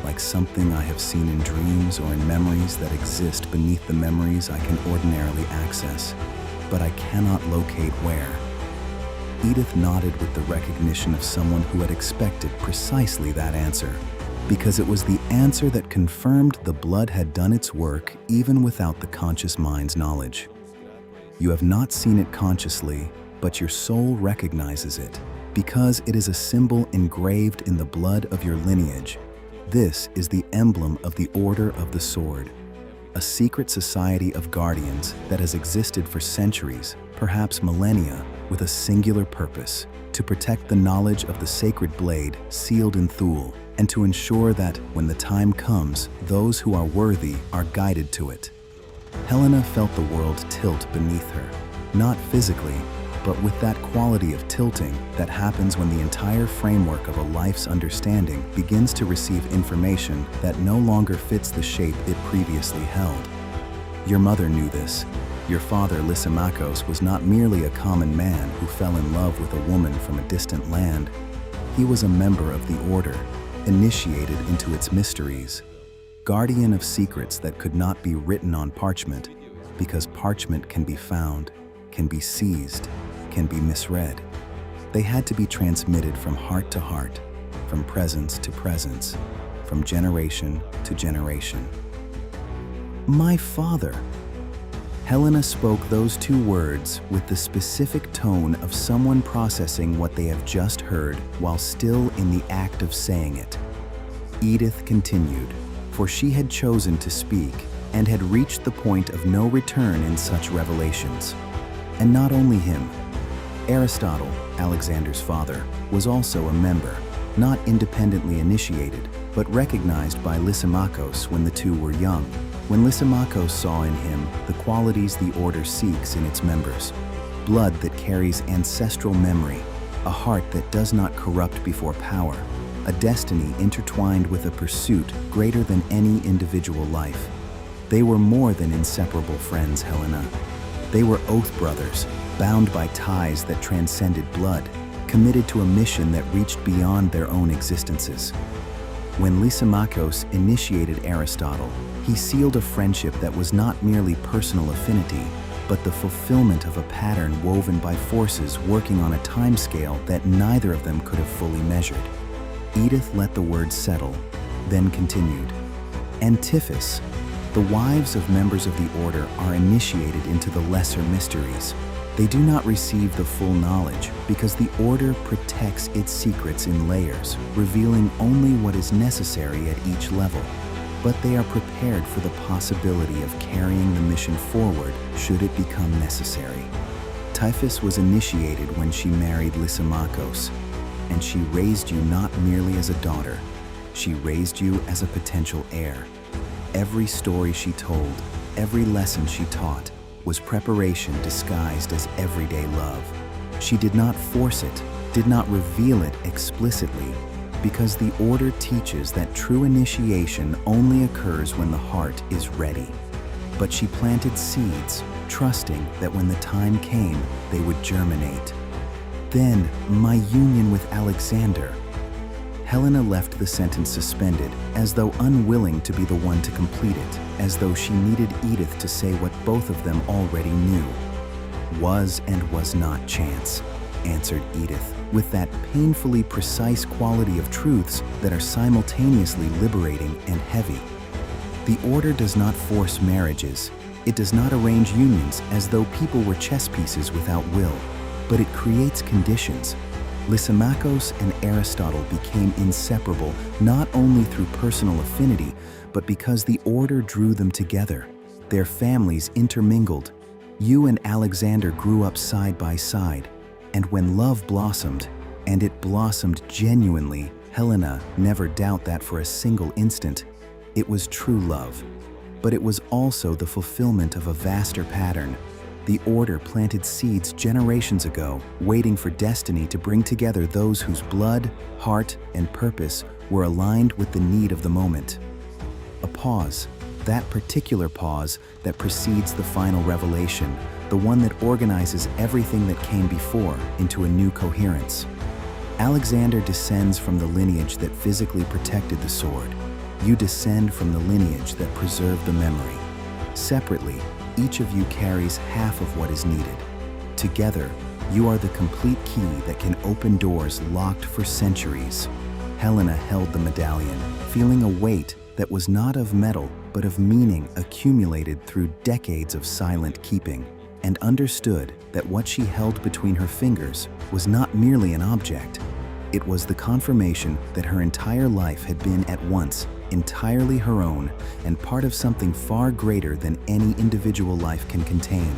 like something I have seen in dreams or in memories that exist beneath the memories I can ordinarily access, but I cannot locate where. Edith nodded with the recognition of someone who had expected precisely that answer, because it was the answer that confirmed the blood had done its work even without the conscious mind's knowledge. You have not seen it consciously, but your soul recognizes it, because it is a symbol engraved in the blood of your lineage. This is the emblem of the Order of the Sword, a secret society of guardians that has existed for centuries, perhaps millennia, with a singular purpose: to protect the knowledge of the sacred blade sealed in Thule, and to ensure that, when the time comes, those who are worthy are guided to it. Helena felt the world tilt beneath her, not physically, but with that quality of tilting that happens when the entire framework of a life's understanding begins to receive information that no longer fits the shape it previously held. Your mother knew this. Your father, Lysimachos, was not merely a common man who fell in love with a woman from a distant land. He was a member of the Order, initiated into its mysteries, guardian of secrets that could not be written on parchment, because parchment can be found, can be seized, can be misread. They had to be transmitted from heart to heart, from presence to presence, from generation to generation. My father. Helena spoke those two words with the specific tone of someone processing what they have just heard while still in the act of saying it. Edith continued, for she had chosen to speak and had reached the point of no return in such revelations. And not only him. Aristotle, Alexander's father, was also a member, not independently initiated, but recognized by Lysimachos when the two were young, when Lysimachos saw in him the qualities the Order seeks in its members: blood that carries ancestral memory, a heart that does not corrupt before power, a destiny intertwined with a pursuit greater than any individual life. They were more than inseparable friends, Helena. They were oath brothers, bound by ties that transcended blood, committed to a mission that reached beyond their own existences. When Lysimachos initiated Aristotle, he sealed a friendship that was not merely personal affinity, but the fulfillment of a pattern woven by forces working on a timescale that neither of them could have fully measured. Edith let the words settle, then continued. Antiphys, the wives of members of the Order are initiated into the lesser mysteries. They do not receive the full knowledge because the order protects its secrets in layers, revealing only what is necessary at each level. But they are prepared for the possibility of carrying the mission forward should it become necessary. Typhus was initiated when she married Lysimachos, and she raised you not merely as a daughter, she raised you as a potential heir. Every story she told, every lesson she taught, was preparation disguised as everyday love. She did not force it, did not reveal it explicitly, because the order teaches that true initiation only occurs when the heart is ready. But she planted seeds, trusting that when the time came, they would germinate. Then, my union with Alexander. Helena left the sentence suspended, as though unwilling to be the one to complete it, as though she needed Edith to say what both of them already knew. Was and was not chance, answered Edith, with that painfully precise quality of truths that are simultaneously liberating and heavy. The order does not force marriages. It does not arrange unions as though people were chess pieces without will, but it creates conditions. Lysimachos and Aristotle became inseparable not only through personal affinity, but because the order drew them together. Their families intermingled. You and Alexander grew up side by side, and when love blossomed, and it blossomed genuinely, Helena, never doubt that for a single instant, it was true love. But it was also the fulfillment of a vaster pattern. The order planted seeds generations ago, waiting for destiny to bring together those whose blood, heart, and purpose were aligned with the need of the moment. A pause, that particular pause that precedes the final revelation, the one that organizes everything that came before into a new coherence. Alexander descends from the lineage that physically protected the sword. You descend from the lineage that preserved the memory. Separately, each of you carries half of what is needed. Together, you are the complete key that can open doors locked for centuries. Helena held the medallion, feeling a weight that was not of metal, but of meaning accumulated through decades of silent keeping, and understood that what she held between her fingers was not merely an object. It was the confirmation that her entire life had been at once entirely her own and part of something far greater than any individual life can contain.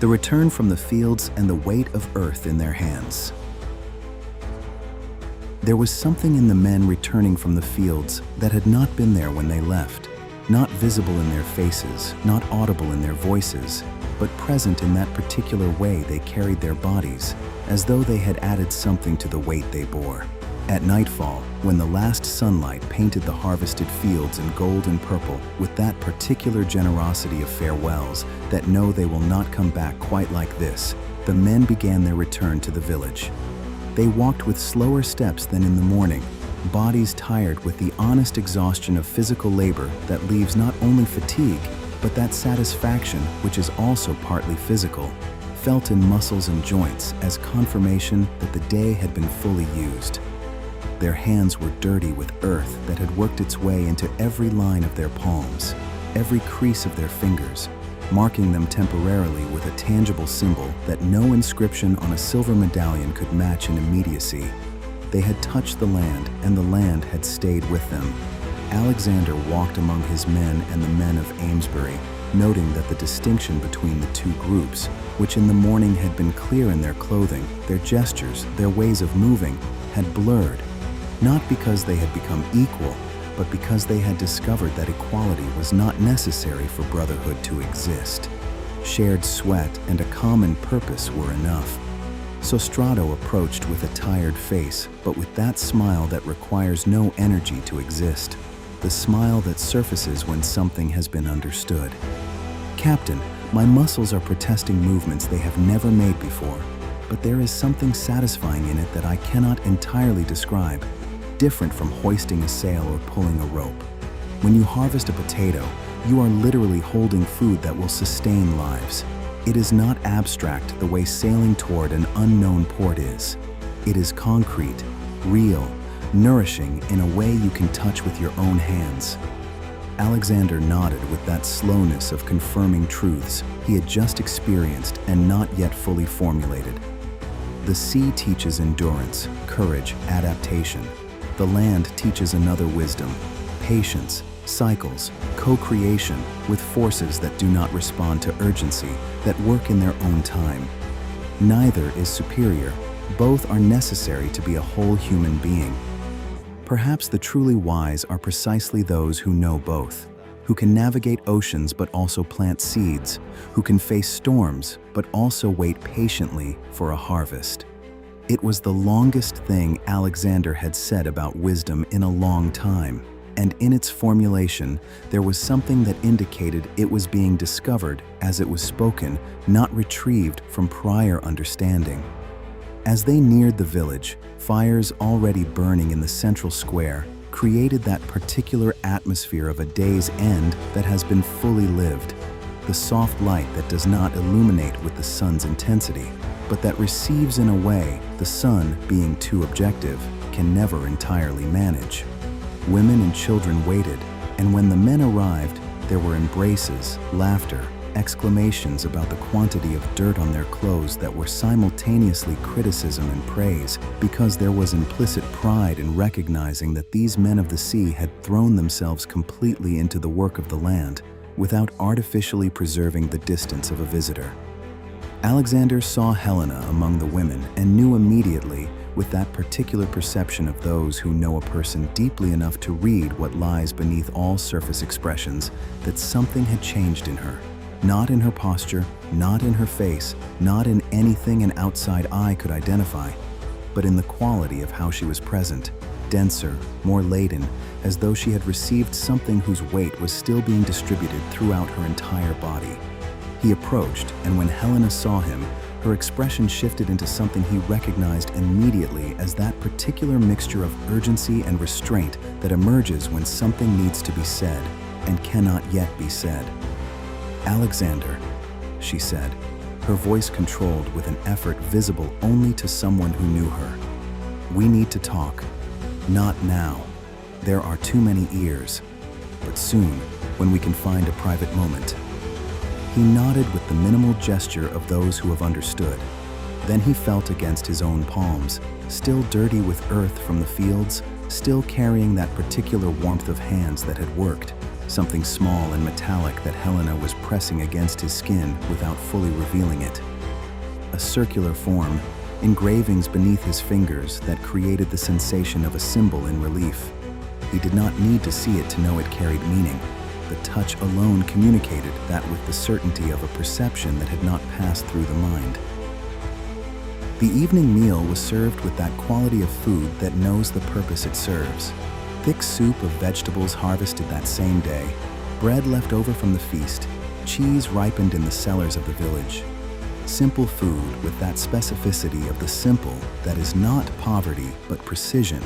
The return from the fields and the weight of earth in their hands. There was something in the men returning from the fields that had not been there when they left, not visible in their faces, not audible in their voices, but present in that particular way they carried their bodies, as though they had added something to the weight they bore. At nightfall, when the last sunlight painted the harvested fields in gold and purple with that particular generosity of farewells that know they will not come back quite like this, the men began their return to the village. They walked with slower steps than in the morning, bodies tired with the honest exhaustion of physical labor that leaves not only fatigue, but that satisfaction, which is also partly physical, felt in muscles and joints as confirmation that the day had been fully used. Their hands were dirty with earth that had worked its way into every line of their palms, every crease of their fingers, marking them temporarily with a tangible symbol that no inscription on a silver medallion could match in immediacy. They had touched the land, and the land had stayed with them. Alexander walked among his men and the men of Amesbury, noting that the distinction between the two groups, which in the morning had been clear in their clothing, their gestures, their ways of moving, had blurred. Not because they had become equal, but because they had discovered that equality was not necessary for brotherhood to exist. Shared sweat and a common purpose were enough. Sostrato approached with a tired face, but with that smile that requires no energy to exist, the smile that surfaces when something has been understood. Captain, my muscles are protesting movements they have never made before, but there is something satisfying in it that I cannot entirely describe. Different from hoisting a sail or pulling a rope. When you harvest a potato, you are literally holding food that will sustain lives. It is not abstract the way sailing toward an unknown port is. It is concrete, real, nourishing in a way you can touch with your own hands. Alexander nodded with that slowness of confirming truths he had just experienced and not yet fully formulated. The sea teaches endurance, courage, adaptation. The land teaches another wisdom, patience, cycles, co-creation with forces that do not respond to urgency, that work in their own time. Neither is superior. Both are necessary to be a whole human being. Perhaps the truly wise are precisely those who know both, who can navigate oceans but also plant seeds, who can face storms but also wait patiently for a harvest. It was the longest thing Alexander had said about wisdom in a long time, and in its formulation, there was something that indicated it was being discovered as it was spoken, not retrieved from prior understanding. As they neared the village, fires already burning in the central square created that particular atmosphere of a day's end that has been fully lived. The soft light that does not illuminate with the sun's intensity, but that receives in a way the sun, being too objective, can never entirely manage. Women and children waited, and when the men arrived, there were embraces, laughter, exclamations about the quantity of dirt on their clothes that were simultaneously criticism and praise, because there was implicit pride in recognizing that these men of the sea had thrown themselves completely into the work of the land, without artificially preserving the distance of a visitor. Alexander saw Helena among the women and knew immediately, with that particular perception of those who know a person deeply enough to read what lies beneath all surface expressions, that something had changed in her. Not in her posture, not in her face, not in anything an outside eye could identify, but in the quality of how she was present, denser, more laden, as though she had received something whose weight was still being distributed throughout her entire body. He approached, and when Helena saw him, her expression shifted into something he recognized immediately as that particular mixture of urgency and restraint that emerges when something needs to be said and cannot yet be said. "Alexander," she said, her voice controlled with an effort visible only to someone who knew her. "We need to talk. Not now. There are too many ears. But soon, when we can find a private moment." He nodded with the minimal gesture of those who have understood. Then he felt against his own palms, still dirty with earth from the fields, still carrying that particular warmth of hands that had worked, something small and metallic that Helena was pressing against his skin without fully revealing it. A circular form, engravings beneath his fingers that created the sensation of a symbol in relief. He did not need to see it to know it carried meaning. The touch alone communicated that with the certainty of a perception that had not passed through the mind. The evening meal was served with that quality of food that knows the purpose it serves. Thick soup of vegetables harvested that same day, bread left over from the feast, cheese ripened in the cellars of the village. Simple food with that specificity of the simple that is not poverty but precision,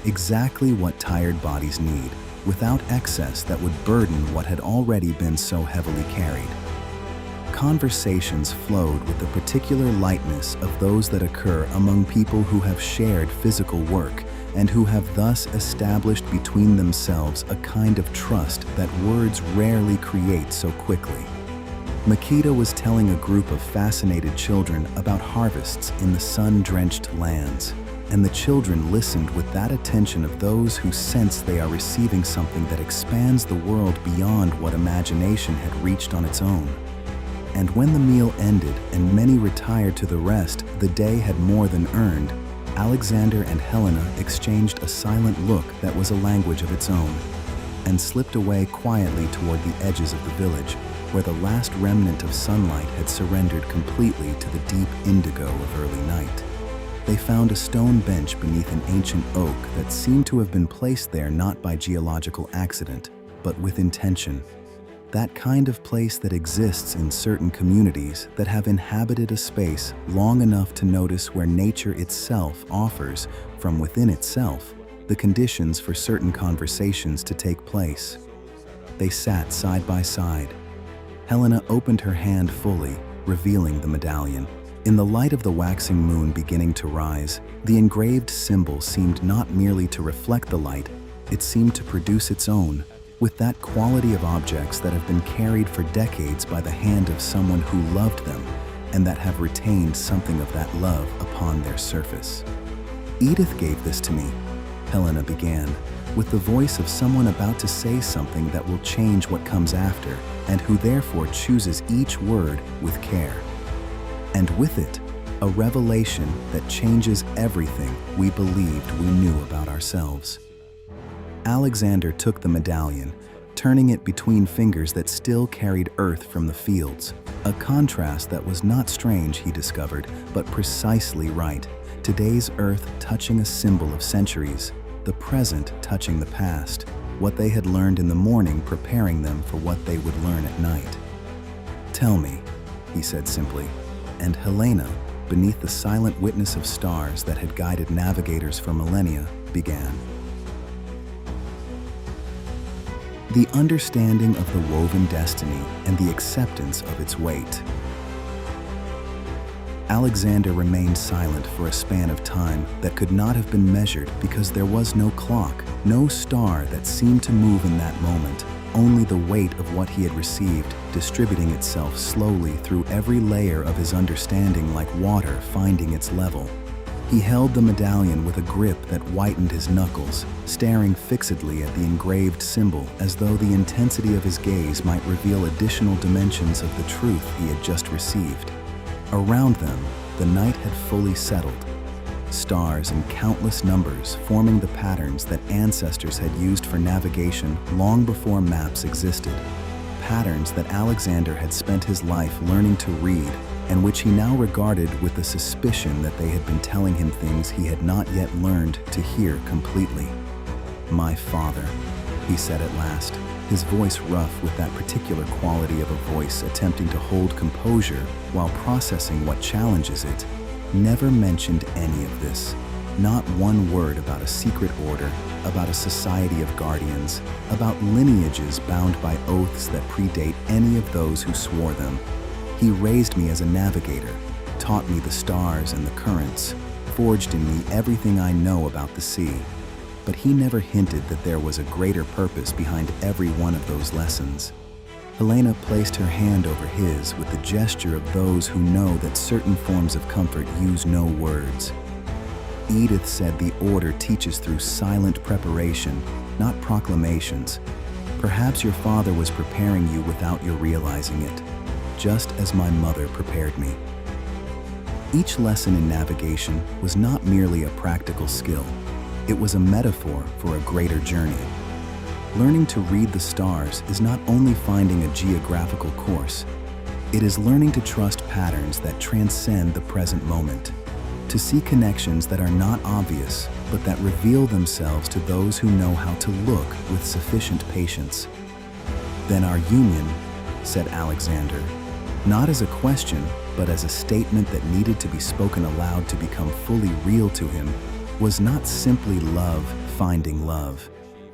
exactly what tired bodies need, without excess that would burden what had already been so heavily carried. Conversations flowed with the particular lightness of those that occur among people who have shared physical work and who have thus established between themselves a kind of trust that words rarely create so quickly. Makita was telling a group of fascinated children about harvests in the sun-drenched lands, and the children listened with that attention of those who sense they are receiving something that expands the world beyond what imagination had reached on its own. And when the meal ended and many retired to the rest the day had more than earned, Alexander and Helena exchanged a silent look that was a language of its own, and slipped away quietly toward the edges of the village, where the last remnant of sunlight had surrendered completely to the deep indigo of early night. They found a stone bench beneath an ancient oak that seemed to have been placed there not by geological accident, but with intention. That kind of place that exists in certain communities that have inhabited a space long enough to notice where nature itself offers, from within itself, the conditions for certain conversations to take place. They sat side by side. Helena opened her hand fully, revealing the medallion. In the light of the waxing moon beginning to rise, the engraved symbol seemed not merely to reflect the light, it seemed to produce its own, with that quality of objects that have been carried for decades by the hand of someone who loved them and that have retained something of that love upon their surface. Edith gave this to me, Helena began, with the voice of someone about to say something that will change what comes after and who therefore chooses each word with care. And with it, a revelation that changes everything we believed we knew about ourselves. Alexander took the medallion, turning it between fingers that still carried earth from the fields, a contrast that was not strange, he discovered, but precisely right. Today's earth touching a symbol of centuries, the present touching the past, what they had learned in the morning preparing them for what they would learn at night. "Tell me," he said simply, and Helena, beneath the silent witness of stars that had guided navigators for millennia, began. The understanding of the woven destiny and the acceptance of its weight. Alexander remained silent for a span of time that could not have been measured because there was no clock, no star that seemed to move in that moment, only the weight of what he had received distributing itself slowly through every layer of his understanding like water finding its level. He held the medallion with a grip that whitened his knuckles, staring fixedly at the engraved symbol as though the intensity of his gaze might reveal additional dimensions of the truth he had just received. Around them, the night had fully settled, stars in countless numbers forming the patterns that ancestors had used for navigation long before maps existed, patterns that Alexander had spent his life learning to read and which he now regarded with the suspicion that they had been telling him things he had not yet learned to hear completely. "My father," he said at last, his voice rough with that particular quality of a voice attempting to hold composure while processing what challenges it, never mentioned any of this. Not one word about a secret order, about a society of guardians, about lineages bound by oaths that predate any of those who swore them. He raised me as a navigator, taught me the stars and the currents, forged in me everything I know about the sea. But he never hinted that there was a greater purpose behind every one of those lessons. Helena placed her hand over his with the gesture of those who know that certain forms of comfort use no words. Edith said the order teaches through silent preparation, not proclamations. Perhaps your father was preparing you without your realizing it, just as my mother prepared me. Each lesson in navigation was not merely a practical skill. It was a metaphor for a greater journey. Learning to read the stars is not only finding a geographical course, it is learning to trust patterns that transcend the present moment, to see connections that are not obvious but that reveal themselves to those who know how to look with sufficient patience. "Then our union," said Alexander, not as a question but as a statement that needed to be spoken aloud to become fully real to him, was not simply love finding love.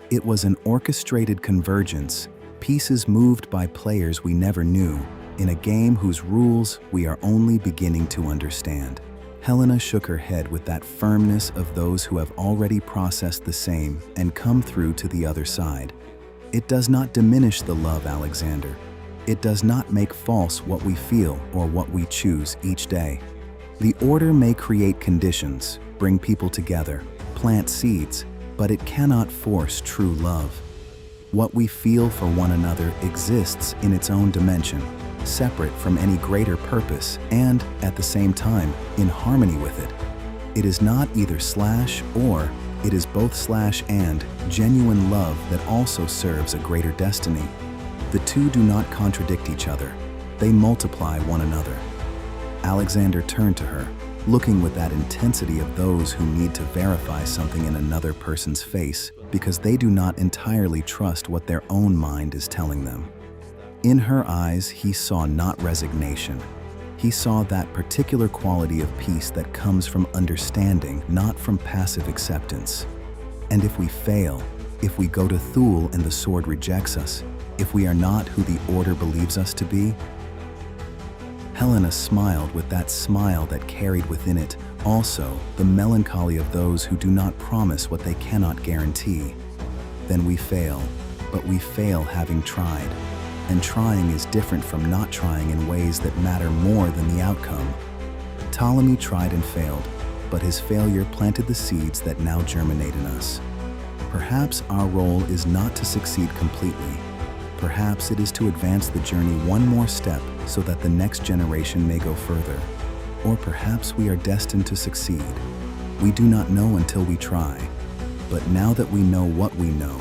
It was an orchestrated convergence, pieces moved by players we never knew, in a game whose rules we are only beginning to understand. Helena shook her head with that firmness of those who have already processed the same and come through to the other side. "It does not diminish the love, Alexander. It does not make false what we feel or what we choose each day. The order may create conditions, bring people together, plant seeds, but it cannot force true love. What we feel for one another exists in its own dimension, separate from any greater purpose and, at the same time, in harmony with it. It is not either slash or, it is both slash and genuine love that also serves a greater destiny. The two do not contradict each other, they multiply one another." Alexander turned to her, looking with that intensity of those who need to verify something in another person's face because they do not entirely trust what their own mind is telling them. In her eyes, he saw not resignation. He saw that particular quality of peace that comes from understanding, not from passive acceptance. And if we fail, if we go to Thule and the sword rejects us, if we are not who the order believes us to be? Helena smiled with that smile that carried within it also the melancholy of those who do not promise what they cannot guarantee. "Then we fail," but we fail having tried. And trying is different from not trying in ways that matter more than the outcome. Ptolemy tried and failed, but his failure planted the seeds that now germinate in us. Perhaps our role is not to succeed completely. Perhaps it is to advance the journey one more step so that the next generation may go further. Or perhaps we are destined to succeed. We do not know until we try. But now that we know what we know,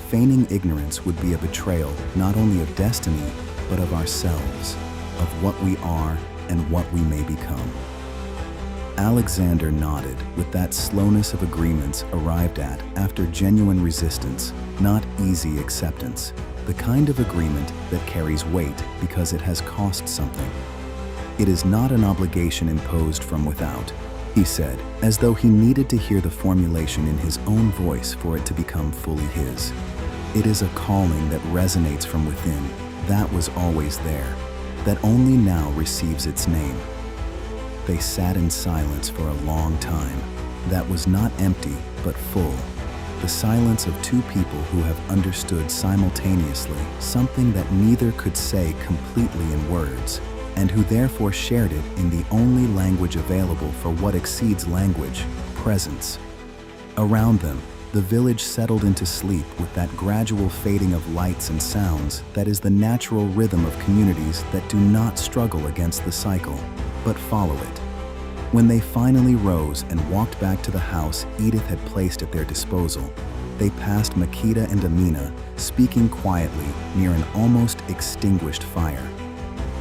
feigning ignorance would be a betrayal not only of destiny, but of ourselves, of what we are and what we may become. Alexander nodded with that slowness of agreements arrived at after genuine resistance, not easy acceptance, the kind of agreement that carries weight because it has cost something. It is not an obligation imposed from without, he said, as though he needed to hear the formulation in his own voice for it to become fully his. It is a calling that resonates from within, that was always there, that only now receives its name. They sat in silence for a long time, that was not empty but full, the silence of two people who have understood simultaneously something that neither could say completely in words, and who therefore shared it in the only language available for what exceeds language, presence. Around them, the village settled into sleep with that gradual fading of lights and sounds that is the natural rhythm of communities that do not struggle against the cycle, but follow it. When they finally rose and walked back to the house Edith had placed at their disposal, they passed Makita and Amina, speaking quietly near an almost extinguished fire.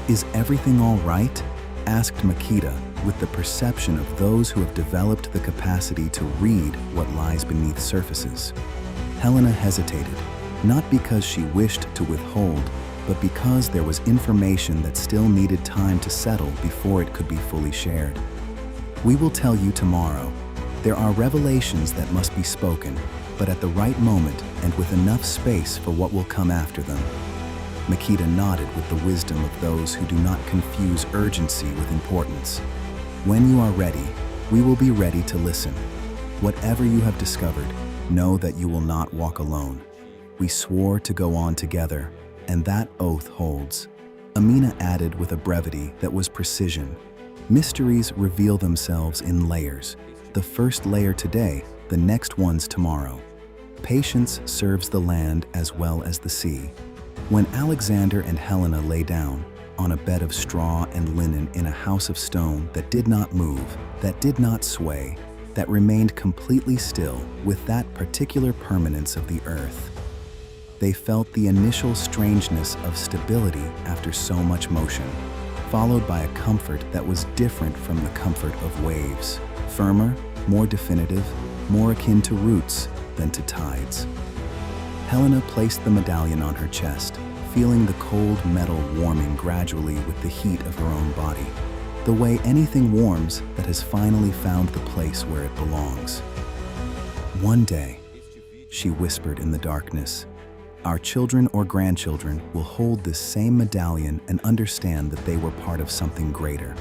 "Is everything all right?" asked Makita, with the perception of those who have developed the capacity to read what lies beneath surfaces. Helena hesitated, not because she wished to withhold, but because there was information that still needed time to settle before it could be fully shared. "We will tell you tomorrow. There are revelations that must be spoken, but at the right moment and with enough space for what will come after them." Makita nodded with the wisdom of those who do not confuse urgency with importance. "When you are ready, we will be ready to listen. Whatever you have discovered, know that you will not walk alone. We swore to go on together, and that oath holds." Amina added with a brevity that was precision. "Mysteries reveal themselves in layers. The first layer today, the next ones tomorrow. Patience serves the land as well as the sea." When Alexander and Helena lay down, on a bed of straw and linen in a house of stone that did not move, that did not sway, that remained completely still with that particular permanence of the earth, they felt the initial strangeness of stability after so much motion, followed by a comfort that was different from the comfort of waves, firmer, more definitive, more akin to roots than to tides. Helena placed the medallion on her chest, feeling the cold metal warming gradually with the heat of her own body, the way anything warms that has finally found the place where it belongs. "One day," she whispered in the darkness, "our children or grandchildren will hold this same medallion and understand that they were part of something greater.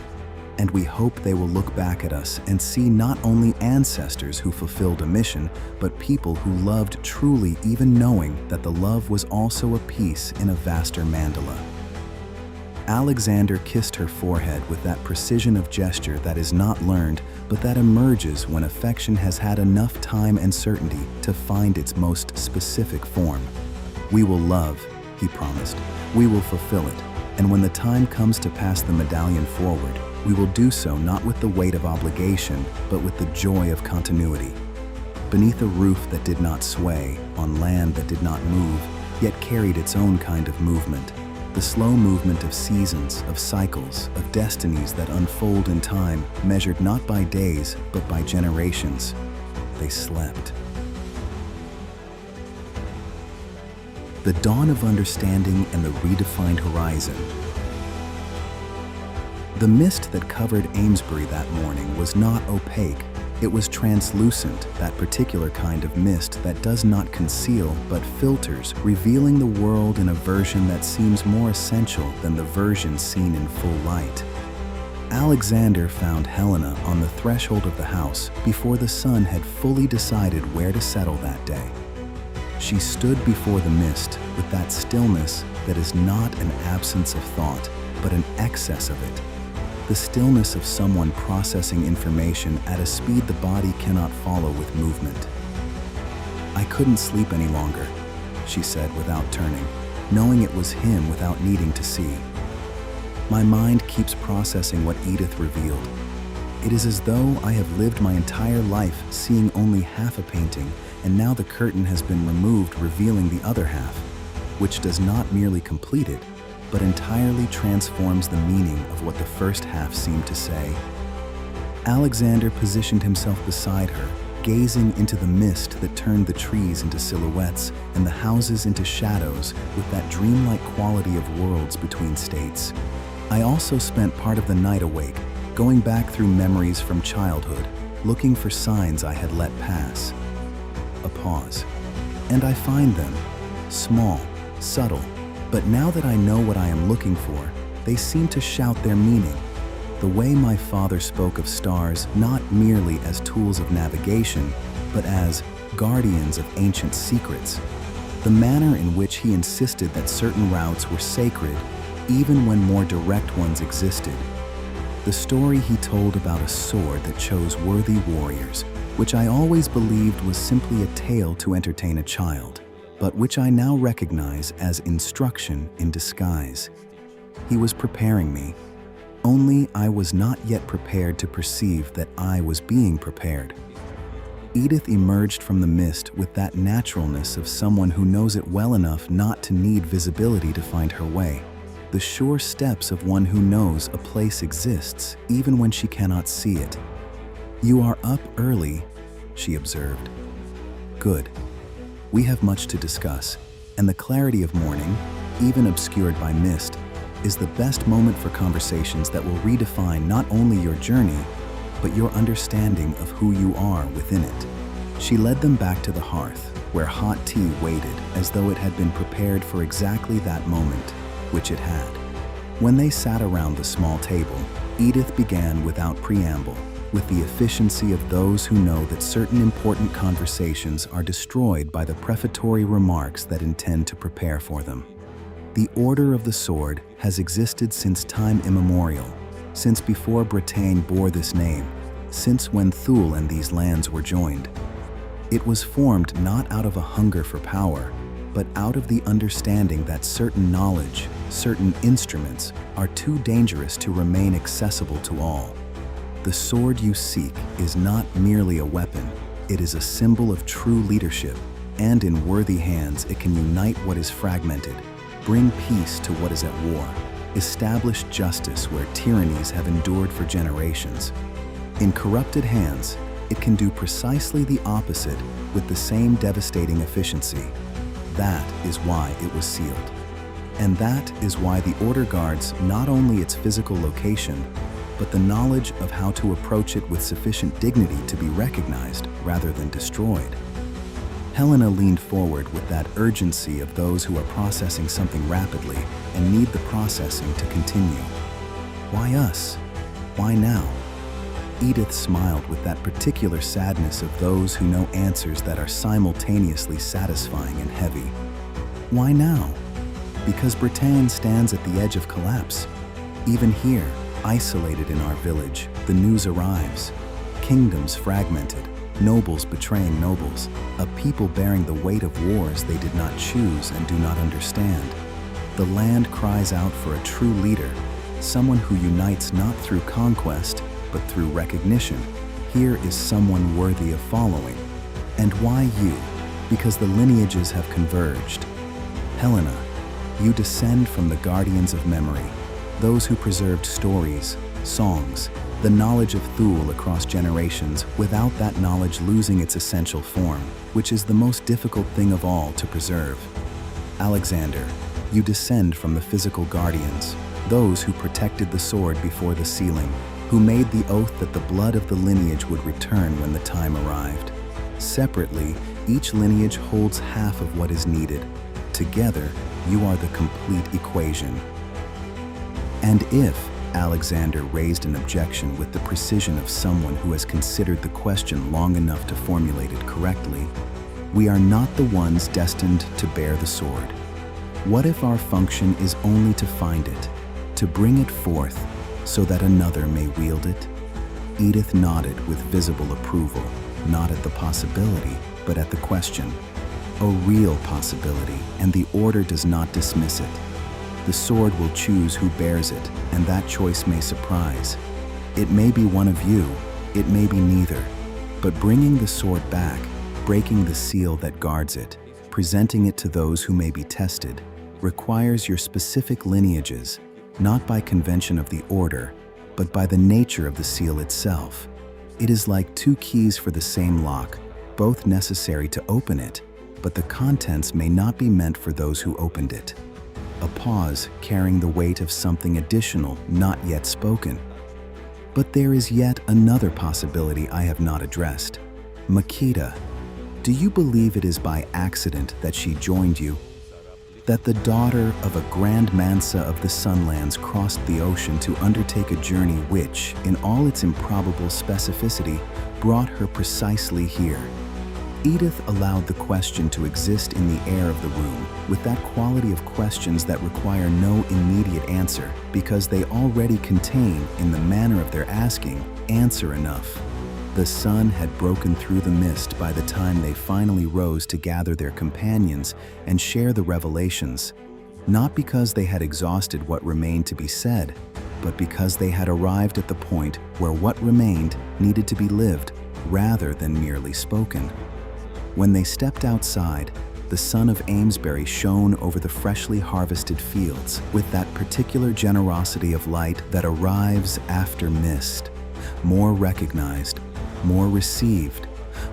And we hope they will look back at us and see not only ancestors who fulfilled a mission, but people who loved truly, even knowing that the love was also a piece in a vaster mandala." Alexander kissed her forehead with that precision of gesture that is not learned, but that emerges when affection has had enough time and certainty to find its most specific form. "We will love," he promised. "We will fulfill it, and when the time comes to pass the medallion forward, we will do so not with the weight of obligation, but with the joy of continuity. Beneath a roof that did not sway, on land that did not move, yet carried its own kind of movement, the slow movement of seasons, of cycles, of destinies that unfold in time, measured not by days, but by generations, they slept." The dawn of understanding and the redefined horizon. The mist that covered Amesbury that morning was not opaque. It was translucent, that particular kind of mist that does not conceal but filters, revealing the world in a version that seems more essential than the version seen in full light. Alexander found Helena on the threshold of the house before the sun had fully decided where to settle that day. She stood before the mist with that stillness that is not an absence of thought, but an excess of it. The stillness of someone processing information at a speed the body cannot follow with movement. "I couldn't sleep any longer," she said without turning, knowing it was him without needing to see. "My mind keeps processing what Edith revealed. It is as though I have lived my entire life seeing only half a painting, and now the curtain has been removed, revealing the other half, which does not merely complete it, but entirely transforms the meaning of what the first half seemed to say." Alexander positioned himself beside her, gazing into the mist that turned the trees into silhouettes and the houses into shadows with that dreamlike quality of worlds between states. "I also spent part of the night awake, going back through memories from childhood, looking for signs I had let pass." A pause. "And I find them, small, subtle, but now that I know what I am looking for, they seem to shout their meaning. The way my father spoke of stars not merely as tools of navigation, but as guardians of ancient secrets. The manner in which he insisted that certain routes were sacred, even when more direct ones existed. The story he told about a sword that chose worthy warriors, which I always believed was simply a tale to entertain a child, but which I now recognize as instruction in disguise. He was preparing me, only I was not yet prepared to perceive that I was being prepared." Edith emerged from the mist with that naturalness of someone who knows it well enough not to need visibility to find her way. The sure steps of one who knows a place exists even when she cannot see it. "You are up early," she observed. "Good. We have much to discuss, and the clarity of morning, even obscured by mist, is the best moment for conversations that will redefine not only your journey, but your understanding of who you are within it." She led them back to the hearth, where hot tea waited as though it had been prepared for exactly that moment, which it had. When they sat around the small table, Edith began without preamble, with the efficiency of those who know that certain important conversations are destroyed by the prefatory remarks that intend to prepare for them. "The Order of the Sword has existed since time immemorial, since before Bretagne bore this name, since when Thule and these lands were joined. It was formed not out of a hunger for power, but out of the understanding that certain knowledge, certain instruments, are too dangerous to remain accessible to all. The sword you seek is not merely a weapon, it is a symbol of true leadership, and in worthy hands it can unite what is fragmented, bring peace to what is at war, establish justice where tyrannies have endured for generations. In corrupted hands, it can do precisely the opposite with the same devastating efficiency. That is why it was sealed. And that is why the Order guards not only its physical location, but the knowledge of how to approach it with sufficient dignity to be recognized rather than destroyed." Helena leaned forward with that urgency of those who are processing something rapidly and need the processing to continue. "Why us? Why now?" Edith smiled with that particular sadness of those who know answers that are simultaneously satisfying and heavy. "Why now? Because Bretagne stands at the edge of collapse. Even here, isolated in our village, the news arrives. Kingdoms fragmented, nobles betraying nobles, a people bearing the weight of wars they did not choose and do not understand. The land cries out for a true leader, someone who unites not through conquest, but through recognition. Here is someone worthy of following. And why you? Because the lineages have converged. Helena, you descend from the guardians of memory, those who preserved stories, songs, the knowledge of Thule across generations without that knowledge losing its essential form, which is the most difficult thing of all to preserve. Alexander, you descend from the physical guardians, those who protected the sword before the sealing, who made the oath that the blood of the lineage would return when the time arrived. Separately, each lineage holds half of what is needed. Together, you are the complete equation. And if Alexander raised an objection with the precision of someone who has considered the question long enough to formulate it correctly, We are not the ones destined to bear the sword. What if our function is only to find it, to bring it forth, so that another may wield it? Edith nodded with visible approval, not at the possibility, but at the question. A real possibility, and the order does not dismiss it. The sword will choose who bears it, and that choice may surprise. It may be one of you, it may be neither, but bringing the sword back, breaking the seal that guards it, presenting it to those who may be tested, requires your specific lineages, not by convention of the order, but by the nature of the seal itself. It is like two keys for the same lock, both necessary to open it, but the contents may not be meant for those who opened it. A pause carrying the weight of something additional not yet spoken. But there is yet another possibility I have not addressed. Makita, do you believe it is by accident that she joined you? That the daughter of a Grand Mansa of the Sunlands crossed the ocean to undertake a journey which, in all its improbable specificity, brought her precisely here? Edith allowed the question to exist in the air of the room, with that quality of questions that require no immediate answer, because they already contain, in the manner of their asking, answer enough. The sun had broken through the mist by the time they finally rose to gather their companions and share the revelations, not because they had exhausted what remained to be said, but because they had arrived at the point where what remained needed to be lived rather than merely spoken. When they stepped outside, the sun of Amesbury shone over the freshly harvested fields with that particular generosity of light that arrives after mist, more recognized, more received,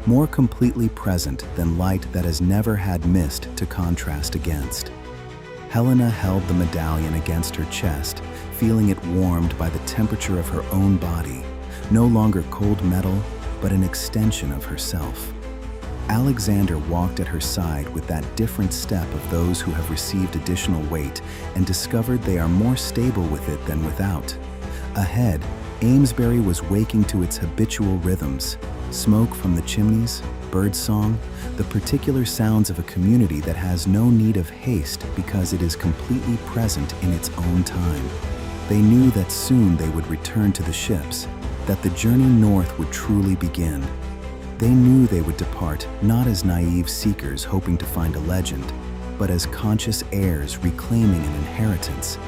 more completely present than light that has never had mist to contrast against. Helena held the medallion against her chest, feeling it warmed by the temperature of her own body, no longer cold metal, but an extension of herself. Alexander walked at her side with that different step of those who have received additional weight and discovered they are more stable with it than without. Ahead, Amesbury was waking to its habitual rhythms, smoke from the chimneys, birdsong, the particular sounds of a community that has no need of haste because it is completely present in its own time. They knew that soon they would return to the ships, that the journey north would truly begin. They knew they would depart not as naive seekers hoping to find a legend, but as conscious heirs reclaiming an inheritance,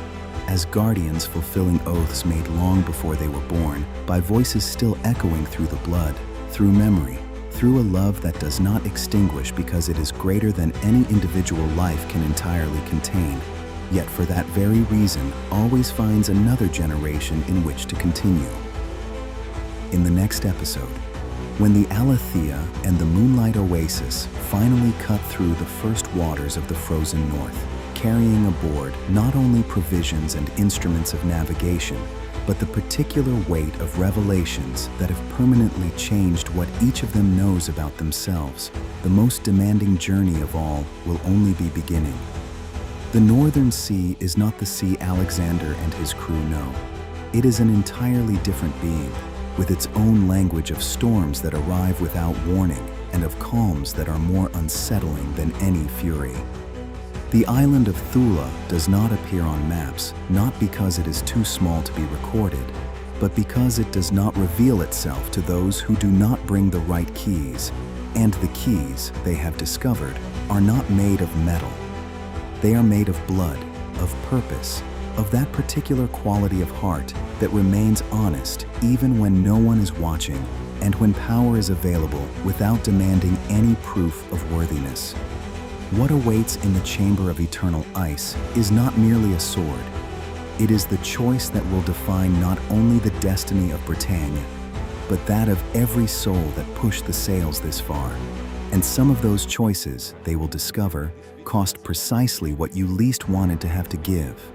as guardians fulfilling oaths made long before they were born, by voices still echoing through the blood, through memory, through a love that does not extinguish because it is greater than any individual life can entirely contain, yet for that very reason always finds another generation in which to continue. In the next episode, when the Alethea and the Moonlight Oasis finally cut through the first waters of the frozen north, carrying aboard not only provisions and instruments of navigation, but the particular weight of revelations that have permanently changed what each of them knows about themselves, the most demanding journey of all will only be beginning. The Northern Sea is not the sea Alexander and his crew know. It is an entirely different being, with its own language of storms that arrive without warning and of calms that are more unsettling than any fury. The island of Thule does not appear on maps, not because it is too small to be recorded, but because it does not reveal itself to those who do not bring the right keys, and the keys, they have discovered, are not made of metal. They are made of blood, of purpose, of that particular quality of heart that remains honest even when no one is watching and when power is available without demanding any proof of worthiness. What awaits in the chamber of eternal ice is not merely a sword. It is the choice that will define not only the destiny of Britannia, but that of every soul that pushed the sails this far. And some of those choices, they will discover, cost precisely what you least wanted to have to give.